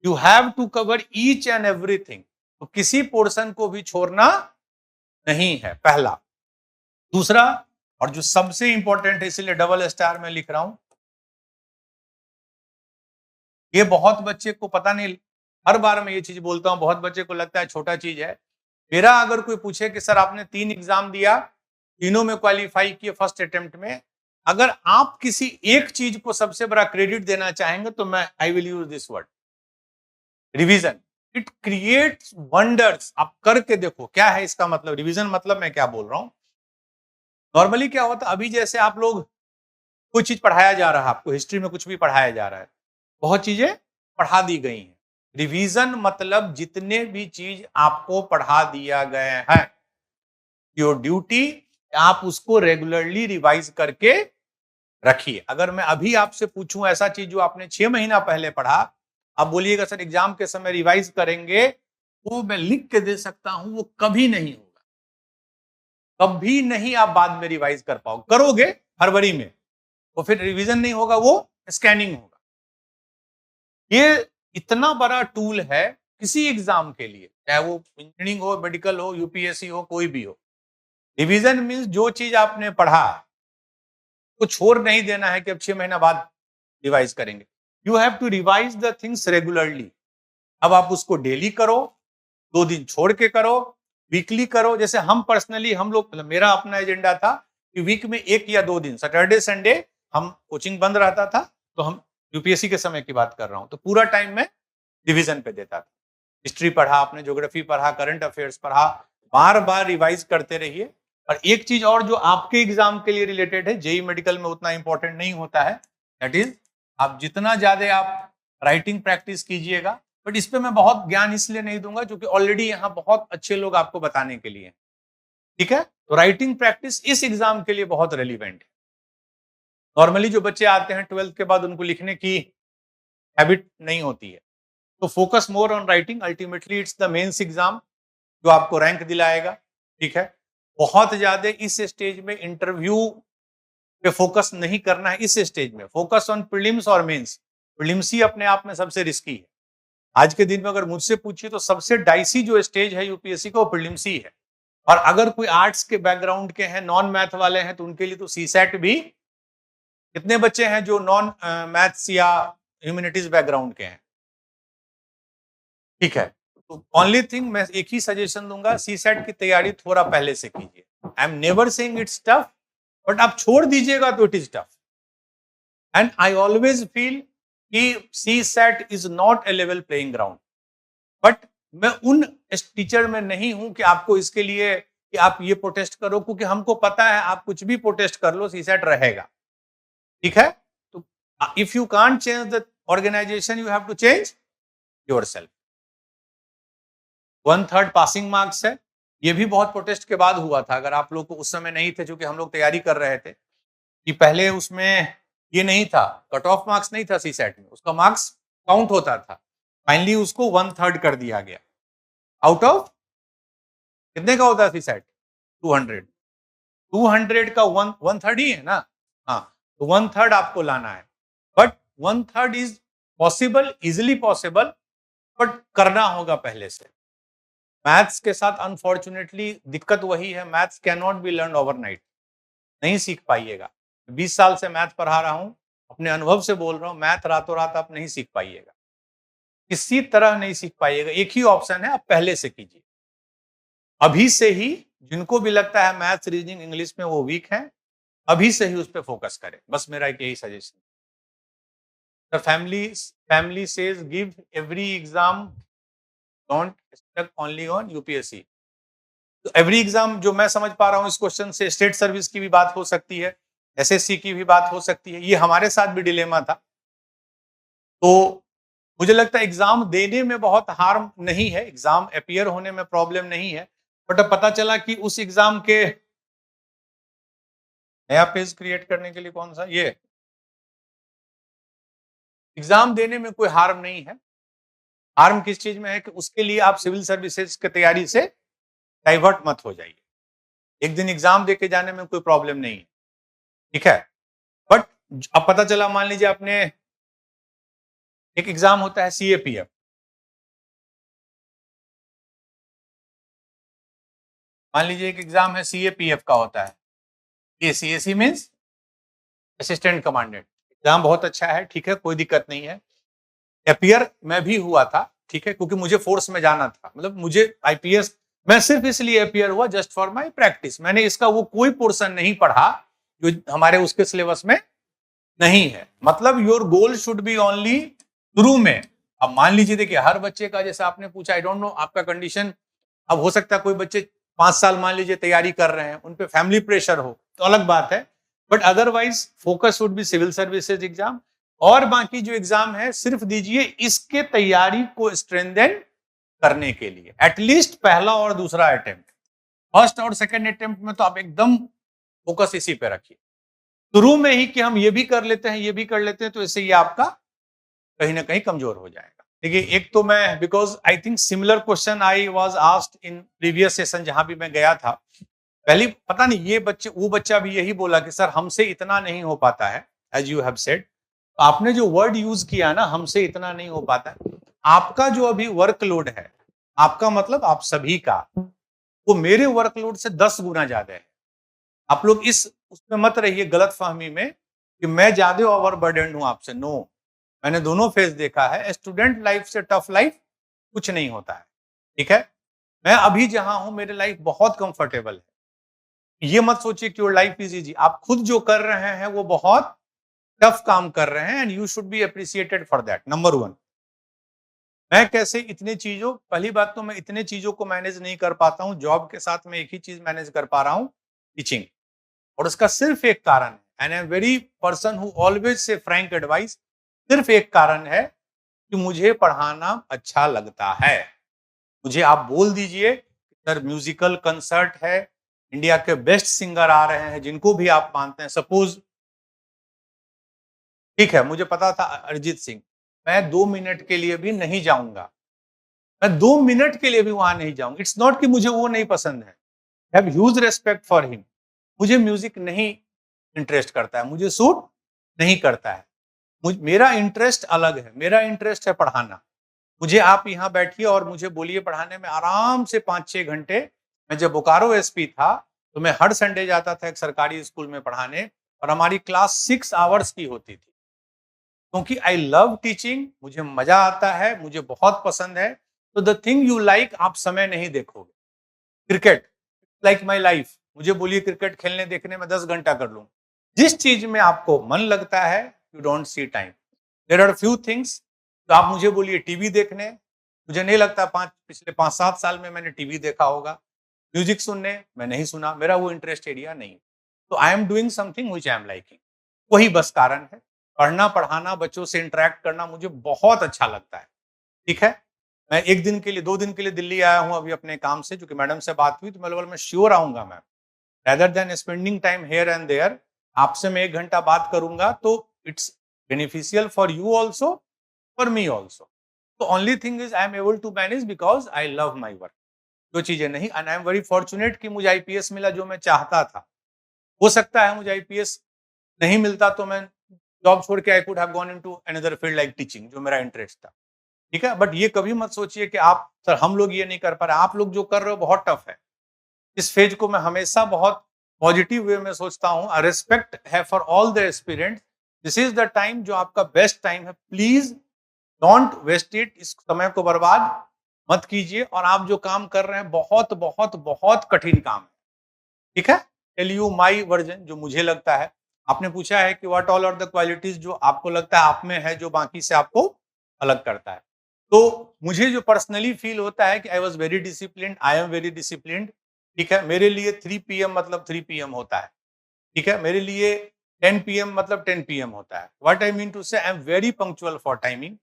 You have to cover each and everything. तो किसी पोर्शन को भी छोड़ना नहीं है, पहला. दूसरा, और जो सबसे इंपॉर्टेंट है, इसलिए डबल स्टार में लिख रहा हूं, ये बहुत बच्चे को पता नहीं, हर बार मैं ये चीज बोलता हूं, बहुत बच्चे को लगता है छोटा चीज है. मेरा अगर कोई पूछे कि सर आपने 3 एग्जाम दिया, तीनों में क्वालिफाई किए फर्स्ट अटेम्प्ट में, अगर आप किसी एक चीज को सबसे बड़ा क्रेडिट देना चाहेंगे तो मैं I will use this word, revision. It creates wonders. आप करके देखो क्या है इसका मतलब. रिवीजन मतलब मैं क्या बोल रहा हूं, नॉर्मली क्या होता है, अभी जैसे आप लोग कोई चीज पढ़ाया जा रहा है, आपको हिस्ट्री में कुछ भी पढ़ाया जा रहा है, बहुत चीजें पढ़ा दी गई हैं. रिवीजन मतलब जितने भी चीज आपको पढ़ा दिया गया है, योर ड्यूटी आप उसको रेगुलरली रिवाइज करके रखिए। अगर मैं अभी आपसे पूछूं ऐसा चीज जो आपने 6 महीना पहले पढ़ा, आप बोलिएगा सर एग्जाम के समय रिवाइज करेंगे, वो मैं लिख के दे सकता हूं, वो कभी नहीं होगा, कभी नहीं आप बाद में रिवाइज कर पाओ। करोगे फरवरी में, वो फिर रिवीजन नहीं होगा, वो स्कैनिंग होगा। ये इतना बड़ा टूल है किसी एग्जाम के लिए, चाहे वो इंजीनियरिंग हो, मेडिकल हो, यूपीएससी हो, कोई भी हो। रिवीजन मीन्स जो चीज आपने पढ़ा को छोड़ नहीं देना है कि अब 6 महीना बाद रिवाइज करेंगे। You have to revise the things regularly. अब आप उसको डेली करो, 2 दिन छोड़ के करो, वीकली करो। जैसे हम पर्सनली, हम लोग, मतलब मेरा अपना एजेंडा था कि वीक में 1 या 2 दिन, सैटरडे संडे हम कोचिंग बंद रहता था, तो हम यूपीएससी के समय की बात कर रहा हूं, तो पूरा टाइम मैं रिवीजन पे देता था। हिस्ट्री पढ़ा आपने, ज्योग्राफी पढ़ा, करंट अफेयर्स पढ़ा, बार बार रिवाइज करते रहिए। और एक चीज और जो आपके एग्जाम के लिए रिलेटेड है, जेई मेडिकल में उतना इंपॉर्टेंट नहीं होता है, दैट इज आप जितना ज्यादा आप राइटिंग प्रैक्टिस कीजिएगा। बट इस पे मैं बहुत ज्ञान इसलिए नहीं दूंगा क्योंकि ऑलरेडी यहाँ बहुत अच्छे लोग आपको बताने के लिए हैं, ठीक है। तो राइटिंग प्रैक्टिस इस एग्जाम के लिए बहुत रेलिवेंट है। नॉर्मली जो बच्चे आते हैं 12th के बाद, उनको लिखने की हैबिट नहीं होती है, तो focus more on writing. Ultimately it's the mains exam जो आपको रैंक दिलाएगा, ठीक है। बहुत ज्यादा इस स्टेज में इंटरव्यू पे फोकस नहीं करना है। इस स्टेज में फोकस ऑन प्रीलिम्स और मेंस। प्रीलिम्स ही अपने आप में सबसे रिस्की है। आज के दिन में अगर मुझसे पूछिए तो सबसे डाइसी जो स्टेज है यूपीएससी का, वो प्रीलिम्स ही है। और अगर कोई आर्ट्स के बैकग्राउंड के हैं, नॉन मैथ वाले हैं, तो उनके लिए तो सीसैट भी। कितने बच्चे हैं जो नॉन मैथ्स या ह्यूमैनिटीज बैकग्राउंड के हैं, ठीक है। तो ओनली थिंग मैं एक ही सजेशन दूंगा, सीसैट की तैयारी थोड़ा पहले से कीजिए। I am never saying it's tough, but आप छोड़ दीजिएगा तो it is tough. And I always feel कि CSAT is not a level playing ground. But मैं उन टीचर में नहीं हूं कि आपको इसके लिए कि आप ये प्रोटेस्ट करो, क्योंकि हमको पता है आप कुछ भी प्रोटेस्ट कर लो, सीसैट रहेगा, ठीक है। तो if you can't change the organisation, you have to change yourself. 1/3 passing marks है, ये भी बहुत प्रोटेस्ट के बाद हुआ था। अगर आप लोग को उस समय नहीं थे, क्योंकि हम लोग तैयारी कर रहे थे, कि पहले उसमें ये नहीं था, कट ऑफ मार्क्स नहीं था सीसैट में, उसका मार्क्स काउंट होता था। फाइनली उसको 1/3 कर दिया गया। आउट ऑफ कितने का होता है सीसैट? 200। 200 का 1/3 ही है ना, हाँ। तो 1/3 आपको लाना है, but 1/3 is possible, easily possible, but करना होगा पहले से। मैथ्स के साथ अनफॉर्चुनेटली दिक्कत वही है, maths can not be learn overnight. नहीं सीख पाइएगा। 20 साल से मैथ पढ़ा रहा हूं, अपने अनुभव से बोल रहा हूं, मैथ रातों रात आप नहीं सीख पाइएगा, किसी तरह नहीं सीख पाइएगा। एक ही ऑप्शन है, आप पहले से कीजिए अभी से ही। जिनको भी लगता है मैथ्स, रीजनिंग, इंग्लिश में वो वीक है, अभी से ही उस पर फोकस करें। बस मेरा एक यही suggestion. The family says give every exam, don't stuck only on UPSC. तो एवरी एग्जाम जो मैं समझ पा रहा हूँ इस क्वेश्चन से, स्टेट सर्विस की भी बात हो सकती है, एसएससी की भी बात हो सकती है। ये हमारे साथ भी डिलेमा था। तो मुझे लगता है एग्जाम देने में बहुत हार्म नहीं है, एग्जाम अपीयर होने में प्रॉब्लम नहीं है। बट अब पता चला कि उस एग्जाम के नया पेज क्रिएट करने के लिए कौन सा, ये एग्जाम देने में कोई हार्म नहीं है। हार्म किस चीज में है कि उसके लिए आप सिविल सर्विसेज की तैयारी से डाइवर्ट मत हो जाइए। एक दिन एग्जाम देके जाने में कोई प्रॉब्लम नहीं है, ठीक है। बट अब पता चला, मान लीजिए आपने एक एग्जाम होता है सीएपीएफ, मान लीजिए एक एग्जाम है सीएपीएफ का होता है, AC means assistant commandant. Exam बहुत अच्छा है, ठीक है, कोई दिक्कत नहीं है। अपीयर मैं भी हुआ था, ठीक है, क्योंकि मुझे फोर्स में जाना था। मतलब मुझे आईपीएस, मैं सिर्फ इसलिए अपीयर हुआ जस्ट फॉर माय प्रैक्टिस। मैंने इसका वो कोई पोर्शन नहीं पढ़ा जो हमारे उसके सिलेबस में नहीं है। मतलब your goal should be only शुरू में। अब मान लीजिए, देखिए हर बच्चे का, जैसे आपने पूछा, आई डोंट नो आपका कंडीशन, अब हो सकता है कोई बच्चे 5 साल मान लीजिए तैयारी कर रहे हैं, उन पे फैमिली प्रेशर हो तो अलग बात है। But otherwise focus should be civil services exam. और बाकी जो एग्जाम है सिर्फ दीजिए इसके तैयारी को स्ट्रेंथन करने के लिए। एटलीस्ट पहला और दूसरा अटेम्प्ट, फर्स्ट और सेकंड अटेम्प्ट में तो आप एकदम फोकस इसी पे रखिए। शुरू में ही कि हम ये भी कर लेते हैं, ये भी कर लेते हैं, तो इससे ये आपका कहीं ना कहीं कमजोर हो जाएगा। देखिए, एक तो मैं, because I think similar question I was asked in previous session जहां भी मैं गया था। पहली पता नहीं ये बच्चे, वो बच्चा भी यही बोला कि सर हमसे इतना नहीं हो पाता है, एज यू हैव सेड। आपने जो वर्ड यूज किया ना, हमसे इतना नहीं हो पाता है, आपका जो अभी वर्कलोड है, आपका मतलब आप सभी का, वो मेरे वर्कलोड से 10 गुना ज्यादा है। आप लोग इस उसमें मत रहिए गलत फहमी में कि मैं ज्यादा ओवरबर्डन हूं आपसे। नो, मैंने दोनों फेज देखा है। स्टूडेंट लाइफ से टफ लाइफ कुछ नहीं होता है, ठीक है। मैं अभी जहां हूं, मेरी लाइफ बहुत कंफर्टेबल है। ये मत सोचिए कि योर लाइफ इज इजी। आप खुद जो कर रहे हैं वो बहुत टफ काम कर रहे हैं, and you should be appreciated for that. Number 1, मैं कैसे इतने चीजों, पहली बात तो मैं इतने चीजों को मैनेज नहीं कर पाता हूं। जॉब के साथ मैं एक ही चीज मैनेज कर पा रहा हूं, टीचिंग। और उसका सिर्फ एक कारण है, and I am very person who always say Frank advice, सिर्फ एक कारण है कि मुझे पढ़ाना अच्छा लगता है। मुझे आप बोल दीजिए सर म्यूजिकल कंसर्ट है, इंडिया के बेस्ट सिंगर आ रहे हैं जिनको भी आप मानते हैं, सपोज ठीक है, मुझे पता था अरिजीत सिंह, मैं 2 मिनट के लिए भी नहीं जाऊंगा। मैं 2 मिनट के लिए भी वहां नहीं जाऊंगा। इट्स नॉट कि मुझे वो नहीं पसंद है, I have huge respect for him. मुझे म्यूजिक नहीं इंटरेस्ट करता है, मुझे सूट नहीं करता है। मेरा इंटरेस्ट अलग है, मेरा इंटरेस्ट है पढ़ाना। मुझे आप यहाँ बैठिए और मुझे बोलिए पढ़ाने में आराम से 5-6 घंटे। मैं जब बोकारो एसपी था तो मैं हर संडे जाता था एक सरकारी स्कूल में पढ़ाने, और हमारी क्लास 6 आवर्स की होती थी, क्योंकि आई लव टीचिंग, मुझे मजा आता है, मुझे बहुत पसंद है। तो द थिंग यू लाइक, आप समय नहीं देखोगे। क्रिकेट लाइक माई लाइफ, मुझे बोलिए क्रिकेट खेलने देखने में 10 घंटा कर लूँ। जिस चीज में आपको मन लगता है, you don't see time. There are few things. तो आप मुझे बोलिए टीवी देखने, मुझे नहीं लगता पिछले 5-7 साल में मैंने टीवी देखा होगा। म्यूजिक सुनने मैं नहीं सुना, मेरा वो इंटरेस्ट एरिया नहीं। तो I am doing something which I am liking, वही बस कारण है। पढ़ना पढ़ाना, बच्चों से इंटरेक्ट करना मुझे बहुत अच्छा लगता है, ठीक है। मैं 1 दिन के लिए 2 दिन के लिए दिल्ली आया हूँ अभी अपने काम से, क्योंकि मैडम से बात हुई तो मैं श्योर आऊंगा ma'am, rather than spending time here and there. आपसे मैं 1 घंटा बात करूंगा तो it's beneficial for you also, for me also. तो only thing is I am able to manage because I love my work. जो चीजें नहीं, and I am very fortunate कि मुझे आईपीएस मिला जो मैं चाहता था। हो सकता है मुझे आईपीएस नहीं मिलता तो मैं जॉब छोड़ के I could have gone into another field like teaching, जो मेरा इंटरेस्ट था, ठीक है। बट ये कभी मत सोचिए कि आप सर हम लोग ये नहीं कर पा रहे। आप लोग जो कर रहे हो बहुत टफ है। इस फेज को मैं हमेशा बहुत पॉजिटिव वे में सोचता हूँ। रिस्पेक्ट है for all the aspirants. This is the time जो आपका बेस्ट टाइम है। Please don't waste it. इस समय को बर्बाद मत कीजिए। और आप जो काम कर रहे हैं बहुत बहुत बहुत कठिन काम है, ठीक है। टेल यू माई वर्जन, जो मुझे लगता है। आपने पूछा है कि what all are the qualities जो आपको लगता है आप में है, जो बाकी से आपको अलग करता है। तो मुझे जो पर्सनली फील होता है कि I was very disciplined, I am very disciplined, ठीक है। मेरे लिए 3 PM मतलब 3 PM होता है, ठीक है। मेरे लिए 10 PM मतलब 10 PM होता है। व्हाट आई मीन टू से, आई am very punctual for timing.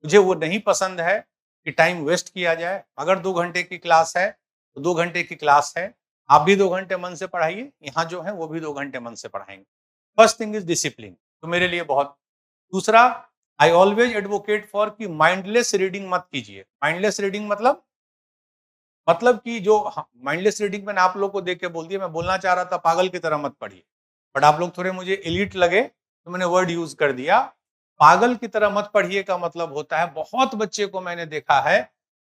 मुझे वो नहीं पसंद है कि टाइम वेस्ट किया जाए। अगर 2 घंटे की क्लास है तो 2 घंटे की क्लास है। आप भी 2 घंटे मन से पढ़ाइए, यहाँ जो है वो भी 2 घंटे मन से पढ़ाएंगे। फर्स्ट थिंग इज डिसिप्लिन, तो मेरे लिए बहुत। दूसरा, आई ऑलवेज एडवोकेट फॉर कि माइंडलेस रीडिंग मत कीजिए। माइंडलेस रीडिंग मतलब कि जो माइंडलेस रीडिंग मैंने आप लोग को देख के बोल दिया। मैं बोलना चाह रहा था पागल की तरह मत पढ़िए, बट आप लोग थोड़े मुझे एलिट लगे तो मैंने वर्ड यूज कर दिया। पागल की तरह मत पढ़िए का मतलब होता है, बहुत बच्चे को मैंने देखा है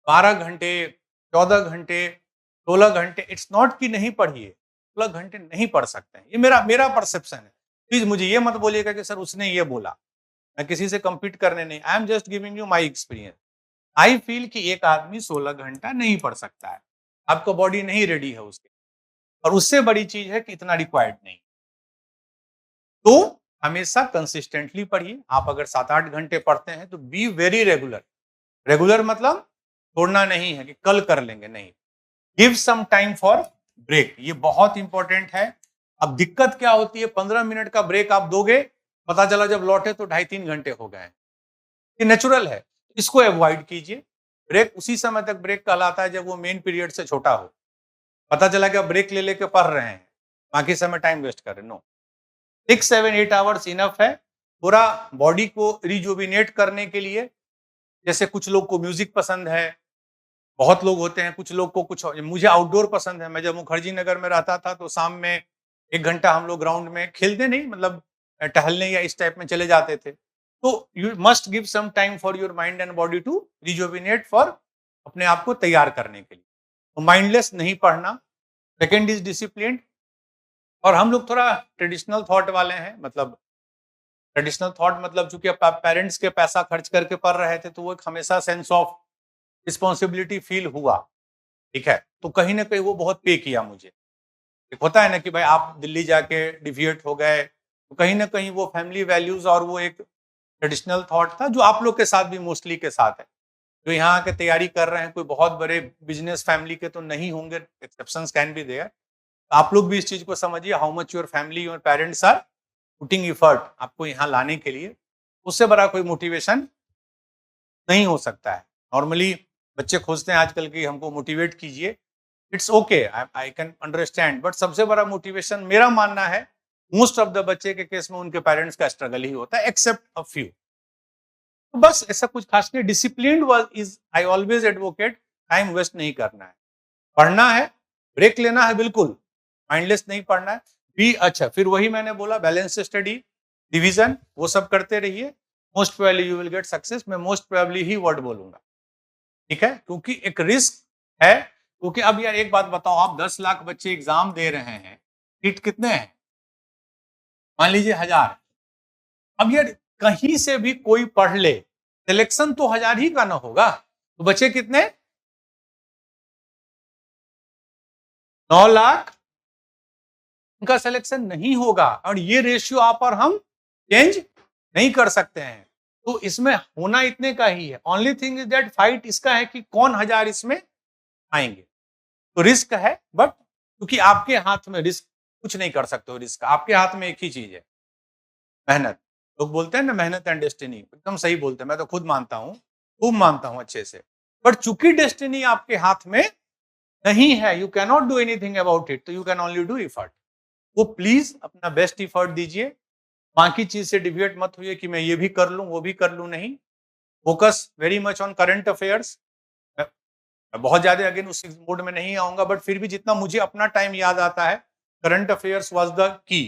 12 घंटे, 14 घंटे, 16 घंटे। इट्स नॉट कि नहीं पढ़िए, 16 घंटे नहीं पढ़ सकते हैं। ये मेरा परसेप्शन है। प्लीज मुझे ये मत बोलिएगा कि सर उसने ये बोला। मैं किसी से compete करने नहीं, I am just giving you my experience. I feel कि एक आदमी 16 घंटा नहीं पढ़ सकता है, आपका बॉडी नहीं रेडी है उसके। और उससे बड़ी चीज है कि इतना रिक्वायर्ड नहीं। तो हमेशा कंसिस्टेंटली पढ़िए। आप अगर 7-8 घंटे पढ़ते हैं तो बी वेरी रेगुलर। रेगुलर मतलब छोड़ना नहीं है कि कल कर लेंगे, नहीं। Give some time for break, ये बहुत इंपॉर्टेंट है। अब दिक्कत क्या होती है, 15 मिनट का ब्रेक आप दोगे, पता चला जब लौटे तो 2.5-3 घंटे हो गए। ये नेचुरल है, इसको अवॉइड कीजिए। ब्रेक उसी समय तक ब्रेक कहलाता है जब वो मेन पीरियड से छोटा हो। पता चला कि आप ब्रेक ले लेके पढ़ रहे हैं बाकी समय टाइम वेस्ट कर रहे, नो। 6-7-8 आवर्स इनफ है पूरा बॉडी को रिजुविनेट करने के लिए। जैसे कुछ लोग को म्यूजिक पसंद है, बहुत लोग होते हैं, कुछ लोग को कुछ, मुझे आउटडोर पसंद है। मैं जब मुखर्जी नगर में रहता था तो शाम में 1 घंटा हम लोग ग्राउंड में खेलते नहीं, मतलब टहलने या इस टाइप में चले जाते थे। तो you must give some time for your mind and body to rejuvenate, for अपने आप को तैयार करने के लिए। तो माइंडलेस नहीं पढ़ना। Second is discipline. और हम लोग थोड़ा ट्रेडिशनल थॉट वाले हैं, मतलब ट्रेडिशनल थॉट मतलब चूंकि पेरेंट्स के पैसा खर्च करके पढ़ रहे थे तो वो एक हमेशा सेंस ऑफ रिस्पॉन्सिबिलिटी फील हुआ, ठीक है। तो कहीं ना कहीं वो बहुत पे किया मुझे। एक होता है ना कि भाई आप दिल्ली जाके डिविएट हो गए, तो कहीं ना कहीं वो फैमिली वैल्यूज और वो एक ट्रेडिशनल थॉट था जो आप लोग के साथ भी मोस्टली के साथ है। जो यहाँ आके तैयारी कर रहे हैं, कोई बहुत बड़े बिजनेस फैमिली के तो नहीं होंगे, एक्सेप्शंस कैन बी देयर। आप लोग भी इस चीज को समझिए, how much your family, your parents are putting effort आपको यहाँ लाने के लिए। उससे बड़ा कोई मोटिवेशन नहीं हो सकता है। नॉर्मली बच्चे खोजते हैं आजकल की हमको मोटिवेट कीजिए, it's okay, I can understand, but सबसे बड़ा मोटिवेशन मेरा मानना है मोस्ट ऑफ द बच्चे के केस में उनके पेरेंट्स का स्ट्रगल ही होता है, एक्सेप्ट अ फ्यू। तो बस ऐसा कुछ खास नहीं। Discipline is, I always advocate, time waste नहीं करना है, पढ़ना है, ब्रेक लेना है, बिल्कुल माइंडलेस नहीं पढ़ना है भी। अच्छा, फिर वही मैंने बोला, बैलेंस स्टडी, डिवीजन, वो सब करते रहिए, most probably you will get success. मैं मोस्ट प्रोबेबली ही वर्ड बोलूंगा, ठीक है, क्योंकि एक रिस्क है। क्योंकि अब यार एक बात बताओ, आप 10 लाख बच्चे एग्जाम दे रहे हैं, सीट कितने हैं? मान लीजिए 1000। अब यार कहीं से भी कोई पढ़ ले, सिलेक्शन तो 1000 ही का ना होगा, तो बच्चे कितने? 9 लाख उनका सिलेक्शन नहीं होगा। और ये रेशियो आप और हम चेंज नहीं कर सकते हैं। तो इसमें होना इतने का ही है। Only thing is that fight इसका है कि कौन 1000 इसमें आएंगे। तो रिस्क है, बट क्योंकि आपके हाथ में रिस्क कुछ नहीं कर सकते हो, रिस्क आपके हाथ में एक ही चीज है, मेहनत। लोग बोलते हैं ना मेहनत एंड डेस्टिनी, एकदम सही बोलते हैं, मैं तो खुद मानता हूं, खूब मानता हूं अच्छे से। बट चूंकि डेस्टिनी आपके हाथ में नहीं है, you can not do anything about it, तो you can only do effort. वो प्लीज अपना बेस्ट एफर्ट दीजिए, बाकी चीज से डिविएट मत हुई कि मैं ये भी कर लूं वो भी कर लूं, नहीं। Focus very much on current affairs. मैं बहुत ज्यादा अगेन उस मोड में नहीं आऊंगा, बट फिर भी जितना मुझे अपना टाइम याद आता है, current affairs was the key.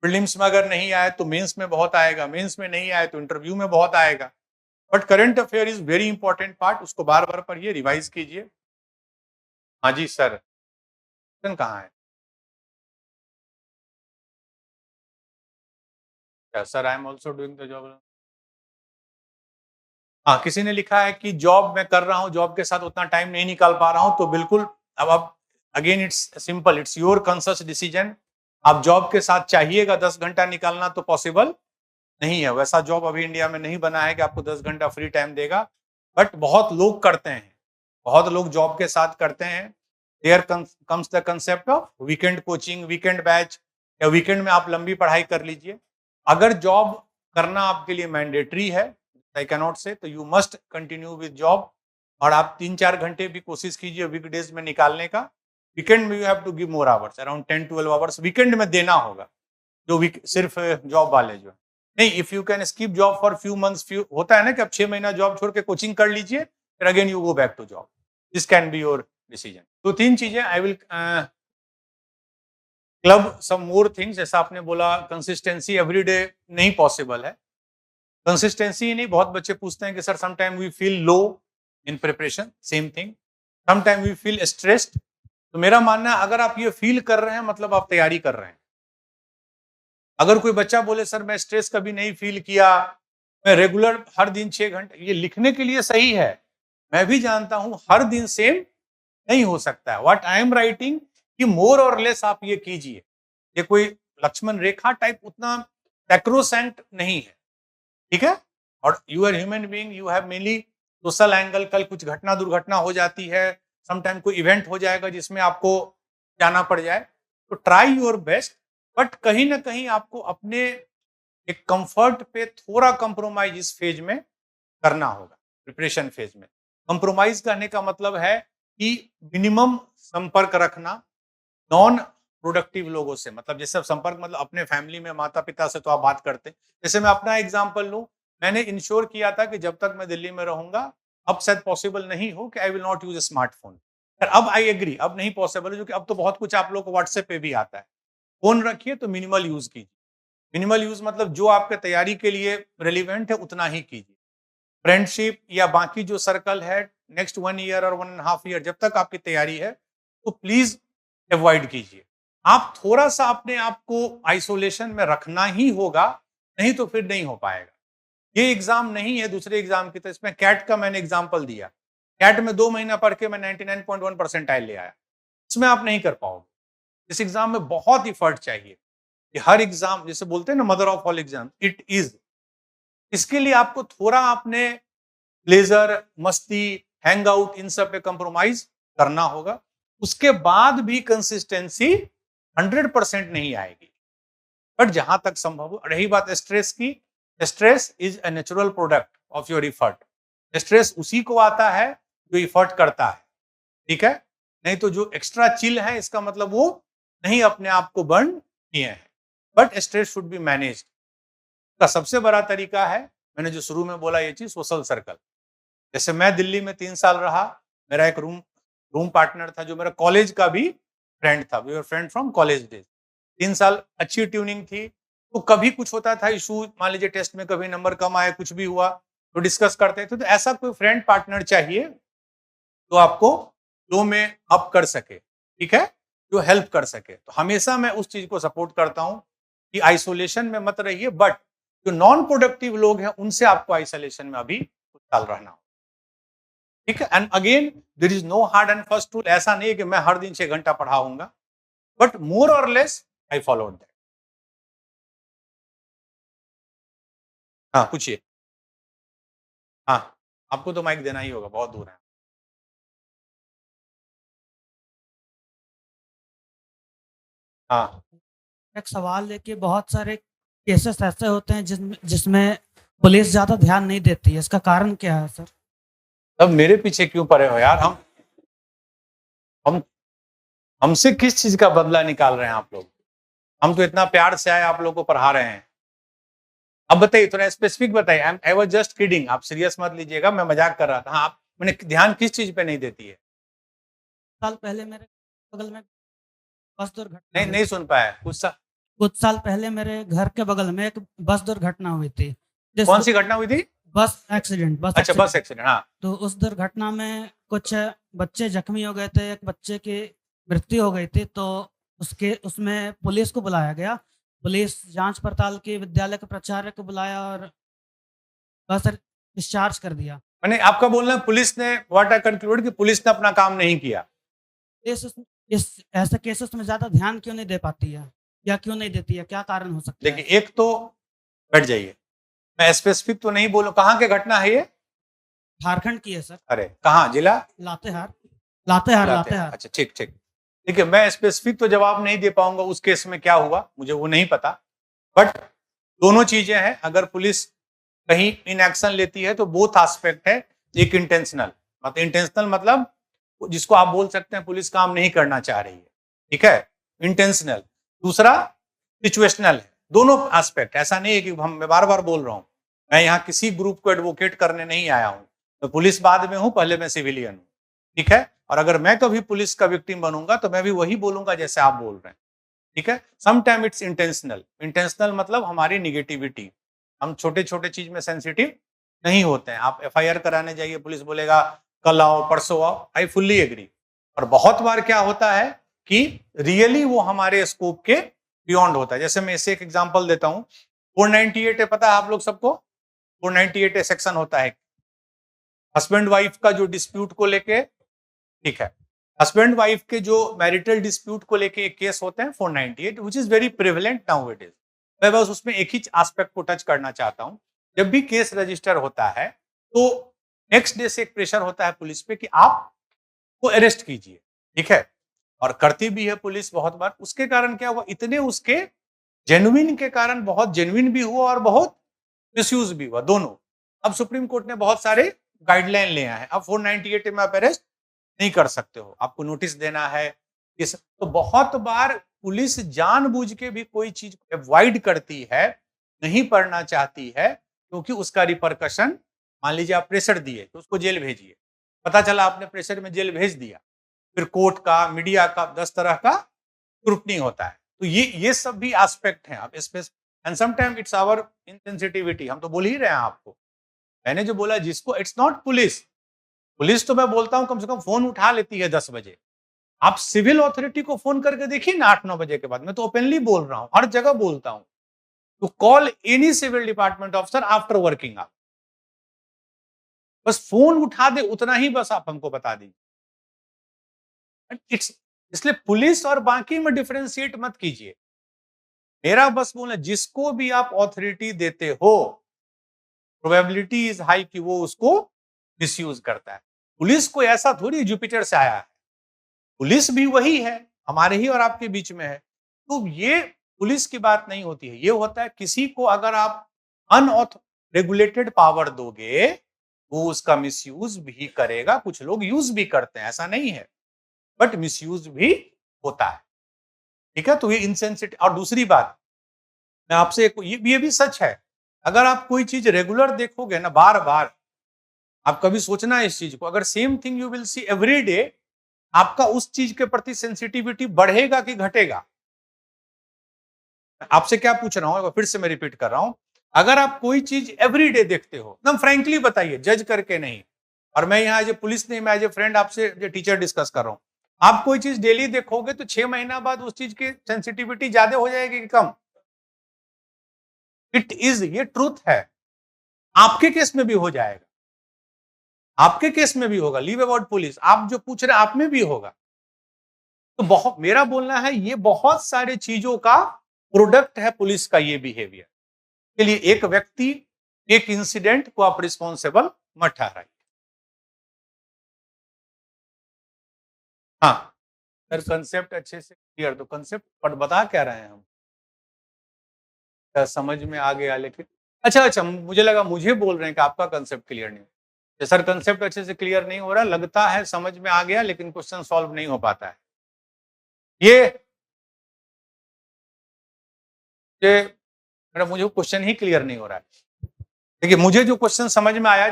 Prelims में अगर नहीं आए तो मेंस में बहुत आएगा, मेंस में नहीं आए तो इंटरव्यू में बहुत आएगा। But current affair is very important part, उसको बार बार पढ़िए, रिवाइज कीजिए। हाँ जी सर, कहाँ है? Sir I am also doing the job. हाँ, किसी ने लिखा है कि जॉब मैं कर रहा हूँ, जॉब के साथ उतना टाइम नहीं निकाल पा रहा हूँ, तो बिल्कुल अब again it's simple, it's your conscious decision. आप जॉब के साथ चाहिएगा 10 घंटा निकालना तो पॉसिबल नहीं है। वैसा जॉब अभी इंडिया में नहीं बना है कि आपको 10 घंटा फ्री टाइम देगा, बट बहुत लोग करते हैं, बहुत लोग जॉब के साथ करते हैं। There comes the concept of weekend coaching, weekend batch, या वीकेंड में आप लंबी पढ़ाई कर लीजिए। अगर जॉब करना आपके लिए मैंडेटरी है, आई कैन नॉट से, तो you must continue with job. और आप 3-4 घंटे भी कोशिश कीजिए वीकडेज में निकालने का। वीकेंड में you have to give more hours, around 10-12 hours weekend में देना होगा, जो सिर्फ जॉब वाले जो है नहीं। If you can skip job for few months, few होता है ना कि आप 6 महीना जॉब छोड़ के कोचिंग कर लीजिए, फिर again you go back to job, this can be your decision. तो 3 चीजें I will club some more things. जैसा आपने बोला कंसिस्टेंसी एवरीडे नहीं पॉसिबल है, कंसिस्टेंसी ही नहीं। बहुत बच्चे पूछते हैं कि sir sometime we feel low in preparation, same thing, sometime we feel stressed. तो मेरा मानना है अगर आप ये फील कर रहे हैं मतलब आप तैयारी कर रहे हैं। अगर कोई बच्चा बोले सर मैं स्ट्रेस कभी नहीं फील किया, मैं रेगुलर हर दिन 6 घंटे, ये लिखने के लिए सही है, मैं भी जानता हूं हर दिन सेम नहीं हो सकता है। व्हाट आई एम राइटिंग कि मोर और लेस आप ये कीजिए। ये कोई लक्ष्मण रेखा टाइप उतना सैक्रोसेंट नहीं है, ठीक है। और you are human being, you have mainly social angle. कल कुछ घटना दुर्घटना हो जाती है, समटाइम कोई इवेंट हो जाएगा जिसमें आपको जाना पड़ जाए, तो ट्राई योर बेस्ट। बट कहीं ना कहीं आपको अपने एक कंफर्ट पे थोड़ा कंप्रोमाइज इस फेज में करना होगा। प्रिपरेशन फेज में कंप्रोमाइज करने का मतलब है कि मिनिमम संपर्क रखना, नॉन प्रोडक्टिव लोगों से, मतलब जैसे अब संपर्क मतलब अपने फैमिली में माता पिता से तो आप बात करते हैं। जैसे मैं अपना एग्जांपल लूं, मैंने इंश्योर किया था कि जब तक मैं दिल्ली में रहूंगा, अब शायद पॉसिबल नहीं हो कि I will not use smartphone. अब आई एग्री, अब नहीं पॉसिबल है, क्योंकि अब तो बहुत कुछ आप लोग को व्हाट्सएप पे भी आता है। फोन रखिए तो मिनिमल यूज कीजिए। मिनिमल यूज मतलब जो आपके तैयारी के लिए रेलिवेंट है उतना ही कीजिए। फ्रेंडशिप या बाकी जो सर्कल है नेक्स्ट 1 ईयर और 1.5 ईयर जब तक आपकी तैयारी है, तो प्लीज अवॉइड कीजिए। आप थोड़ा सा अपने आप को आइसोलेशन में रखना ही होगा, नहीं तो फिर नहीं हो पाएगा। ये एग्जाम नहीं है दूसरे एग्जाम की तरह। इसमें कैट का मैंने एग्जाम्पल दिया, कैट में 2 महीना पढ़ के मैं 99.1 परसेंटाइल ले आया। इसमें आप नहीं कर पाओगे। इस एग्जाम में बहुत इफर्ट चाहिए। ये हर एग्जाम, जैसे बोलते हैं ना mother of all exam, it is. इसके लिए आपको थोड़ा अपने लेजर, मस्ती, हैंग आउट, इन सब पे कंप्रोमाइज करना होगा। उसके बाद भी कंसिस्टेंसी 100% नहीं आएगी, बट जहां तक संभव हो। रही बात स्ट्रेस की, stress is a natural product of your effort. Stress उसी को आता है जो इफर्ट करता है, ठीक है। नहीं तो जो एक्स्ट्रा चिल है, इसका मतलब वो नहीं अपने आप को बर्न किए हैं। But stress should be managed. का सबसे बड़ा तरीका है, मैंने जो शुरू में बोला ये चीज, सोशल सर्कल। जैसे मैं दिल्ली में 3 साल रहा, मेरा एक रूम पार्टनर था जो मेरा कॉलेज का भी फ्रेंड था। We were friend from college days. 3 साल अच्छी ट्यूनिंग थी, तो कभी कुछ होता था इशू, मान लीजिए टेस्ट में कभी नंबर कम आए, कुछ भी हुआ तो डिस्कस करते थे। तो ऐसा कोई फ्रेंड पार्टनर चाहिए जो आपको फ्लो में अप कर सके, ठीक है, जो हेल्प कर सके। तो हमेशा मैं उस चीज को सपोर्ट करता हूं कि आइसोलेशन में मत रहिए, बट जो नॉन प्रोडक्टिव लोग हैं उनसे आपको आइसोलेशन में अभी कुछ साल रहना हो, ठीक है। And again there is no hard and first rule. ऐसा नहीं है कि मैं हर दिन 6 घंटा पढ़ाऊंगा, बट मोर और लेस आई फॉलोड दैट। हाँ पूछिए। हाँ, आपको तो माइक देना ही होगा, बहुत दूर है। हाँ, एक सवाल है कि बहुत सारे केसेस ऐसे होते हैं जिसमें पुलिस ज्यादा ध्यान नहीं देती है। इसका कारण क्या है सर? तब मेरे पीछे क्यों पड़े हो यार? हम हमसे किस चीज का बदला निकाल रहे हैं आप लोग? हम तो इतना प्यार से आए, आप लोग को पढ़ा रहे हैं। अब बताइए, थोड़ा स्पेसिफिक बताइए। आई वाज जस्ट किडिंग, आप सीरियस मत लीजिएगा, मैं मजाक कर रहा था। हाँ, आप मैंने ध्यान किस चीज पे नहीं देती है? साल पहले मेरे बगल में बस दुर्घटना नहीं हुई। नहीं सुन पाया कुछ साल पहले मेरे घर के बगल में एक बस दुर्घटना हुई थी। कौन सी घटना हुई थी? बस एक्सीडेंट। अच्छा, बस एक्सीडेंट। हाँ, तो उस दुर्घटना में कुछ बच्चे जख्मी हो गए थे, एक बच्चे की मृत्यु हो गई थी। तो उसमें पुलिस को बुलाया गया। पुलिस जांच पड़ताल की, विद्यालय के प्राचार्य को बुलाया और बस डिस्चार्ज कर दिया। मैंने आपका बोलना है पुलिस ने, व्हाट आई कंक्लूड कि पुलिस ने अपना काम नहीं किया। इस ऐसे केसेस में ज्यादा ध्यान क्यों नहीं दे पाती है या क्यों नहीं देती है? क्या कारण हो सकता है? देखिए, एक तो बैठ जाइए, मैं स्पेसिफिक तो नहीं बोलूं। कहाँ की घटना है ये? झारखंड की है सर। अरे कहाँ? जिला लातेहार। अच्छा, ठीक ठीक। देखिए, मैं स्पेसिफिक तो जवाब नहीं दे पाऊंगा उस केस में क्या हुआ, मुझे वो नहीं पता। बट दोनों चीजें हैं। अगर पुलिस कहीं इन एक्शन लेती है तो बोथ एस्पेक्ट है। एक इंटेंशनल मतलब जिसको आप बोल सकते हैं पुलिस काम नहीं करना चाह रही है, ठीक है, इंटेंशनल। दूसरा सिचुएशनल है। दोनों एस्पेक्ट, ऐसा नहीं है कि मैं बार बार बोल रहा हूं, मैं यहाँ किसी ग्रुप को एडवोकेट करने नहीं आया हूं। तो पुलिस बाद में हूं, पहले मैं सिविलियन हूं, ठीक है। और अगर मैं कभी पुलिस का विक्टिम बनूंगा तो मैं भी वही बोलूंगा जैसे आप बोल रहे हैं, ठीक है। समटाइम इट्स इंटेंशनल मतलब हमारी निगेटिविटी। हम छोटे छोटे चीज में सेंसिटिव नहीं होते हैं। आप एफआईआर कराने जाइए, पुलिस बोलेगा कल आओ, परसों आओ, आई फुल्ली एग्री। और बहुत बार क्या होता है कि रियली वो हमारे स्कोप के बियॉन्ड होता है। जैसे मैं इसे एक एग्जांपल देता हूं। 498 है, पता है आप लोग सबको? 498 सेक्शन होता है हस्बैंड वाइफ का जो डिस्प्यूट को लेके, ठीक है। हस्बैंड वाइफ के जो मैरिटल डिस्प्यूट को लेके एक केस होते हैं 498, which is very prevalent now it is. मैं बस उसमें एक ही एस्पेक्ट को टच करना चाहता हूं। जब भी केस रजिस्टर होता है तो नेक्स्ट डे से एक प्रेशर होता है पुलिस पे कि आप को अरेस्ट कीजिए, ठीक है। और करती भी है पुलिस बहुत बार। उसके कारण क्या हुआ, इतने उसके जेन्युइन के कारण बहुत जेन्युइन भी हुआ और बहुत मिसयूज भी हुआ, दोनों। अब सुप्रीम कोर्ट ने बहुत सारे गाइडलाइन ले आए हैं। अब 498 में आप अरेस्ट नहीं कर सकते हो। आपको नोटिस देना है तो बहुत बार पुलिस जानबूझ के भी कोई चीज अवॉइड करती है, नहीं पढ़ना चाहती है, क्योंकि उसका रिपरकशन, मान लीजिए आप प्रेशर दिए तो उसको जेल भेजिए, पता चला आपने प्रेशर में जेल भेज दिया, फिर कोर्ट का, मीडिया का 10 तरह का स्क्रूटनी होता है। तो ये सब भी एस्पेक्ट हैं। आप and sometime it's our insensitivity, हम तो बोल ही रहे हैं आपको। मैंने जो बोला जिसको, इट्स नॉट पुलिस, पुलिस तो मैं बोलता हूं कम से कम फोन उठा लेती है 10 बजे। आप सिविल अथॉरिटी को फोन करके देखिए ना 8-9 बजे के बाद, मैं तो ओपनली बोल रहा हूं, हर जगह बोलता हूं, to call any civil department officer after working hour. बस फोन उठा दे, उतना ही बस आप हमको बता दीजिए। इट्स, इसलिए पुलिस और बाकी में डिफरेंशिएट मत कीजिए। मेरा बस बोलना, जिसको भी आप ऑथोरिटी देते हो, प्रोबेबिलिटी इज हाई कि वो उसको मिसयूज करता है। पुलिस को ऐसा थोड़ी जुपिटर से आया है, पुलिस भी वही है, हमारे ही और आपके बीच में है। तो ये पुलिस की बात नहीं होती है, ये होता है किसी को अगर आप अनरेगुलेटेड पावर दोगे, वो उसका मिसयूज भी करेगा। कुछ लोग यूज भी करते हैं, ऐसा नहीं है, बट मिसयूज भी होता है। ठीक है, तो ये इनसेंसिटिव। और दूसरी बात, मैं आपसे ये भी सच है, अगर आप कोई चीज रेगुलर देखोगे ना, बार बार, आप कभी सोचना इस चीज को, अगर same thing you will see every day, आपका उस चीज के प्रति सेंसिटिविटी बढ़ेगा कि घटेगा? आपसे क्या पूछ रहा हूं, फिर से मैं रिपीट कर रहा हूं, अगर आप कोई चीज एवरी डे देखते हो, एकदम फ्रैंकली बताइए, जज करके नहीं, और मैं यहाँ एज ए पुलिस नहीं, मैं एज ए फ्रेंड आपसे टीचर डिस्कस कर रहा हूं, आप कोई चीज डेली देखोगे तो 6 महीना बाद उस चीज की सेंसिटिविटी ज्यादा हो जाएगी कि कम? इट इज, ये ट्रूथ है। आपके केस में भी हो जाएगा, आपके केस में भी होगा। लीव अबाउट पुलिस, आप जो पूछ रहे हैं आप में भी होगा। तो बहुत, मेरा बोलना है, ये बहुत सारे चीजों का प्रोडक्ट है पुलिस का ये बिहेवियर। के लिए एक व्यक्ति, एक इंसिडेंट को आप रिस्पॉन्सिबल मत ठहराइए। हाँ सर, कंसेप्ट अच्छे से क्लियर, तो कंसेप्ट पर बता क्या रहे हैं हम, समझ में आ गया, लेकिन अच्छा, मुझे लगा मुझे बोल रहे हैं कि आपका कंसेप्ट क्लियर नहीं। सर कंसेप्ट अच्छे से क्लियर नहीं हो रहा, लगता है समझ में आ गया, लेकिन क्वेश्चन सॉल्व नहीं हो पाता है। ये मुझे क्वेश्चन ही क्लियर नहीं हो रहा है। देखिए, मुझे जो क्वेश्चन समझ में आया,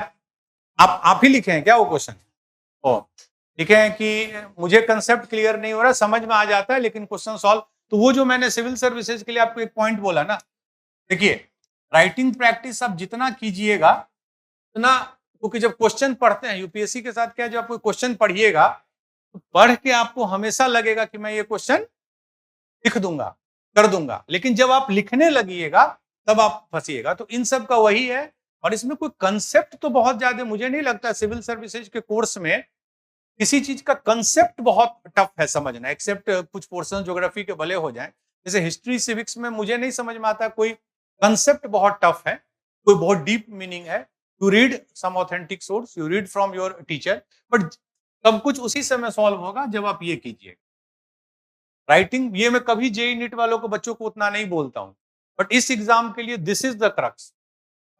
आप ही लिखे हैं क्या वो क्वेश्चन? ओ, लिखे हैं कि मुझे कंसेप्ट क्लियर नहीं हो रहा, समझ में आ जाता है लेकिन क्वेश्चन सॉल्व। तो वो जो मैंने सिविल सर्विसेज के लिए आपको एक पॉइंट बोला ना, देखिए राइटिंग प्रैक्टिस आप जितना कीजिएगा उतना, क्योंकि जब क्वेश्चन पढ़ते हैं यूपीएससी के साथ क्या, जब आप कोई क्वेश्चन पढ़िएगा तो पढ़ के आपको हमेशा लगेगा कि मैं ये क्वेश्चन लिख दूंगा, कर दूंगा, लेकिन जब आप लिखने लगिएगा तब आप फंसिएगा। तो इन सब का वही है, और इसमें कोई कंसेप्ट तो बहुत ज्यादा मुझे नहीं लगता सिविल सर्विसेज के कोर्स में किसी चीज का कंसेप्ट बहुत टफ है समझना, एक्सेप्ट कुछ पोर्शन ज्योग्राफी के भले हो जाएं। जैसे हिस्ट्री सिविक्स में मुझे नहीं समझ में आता कोई कंसेप्ट बहुत टफ है, कोई बहुत डीप मीनिंग है। You read some authentic source, you read from your teacher, but सब कुछ उसी समय सॉल्व होगा जब आप ये कीजिए। राइटिंग, ये मैं कभी जेई नीट वालों को, बच्चों को उतना नहीं बोलता हूं, बट इस एग्जाम के लिए दिस इज द क्रक्स।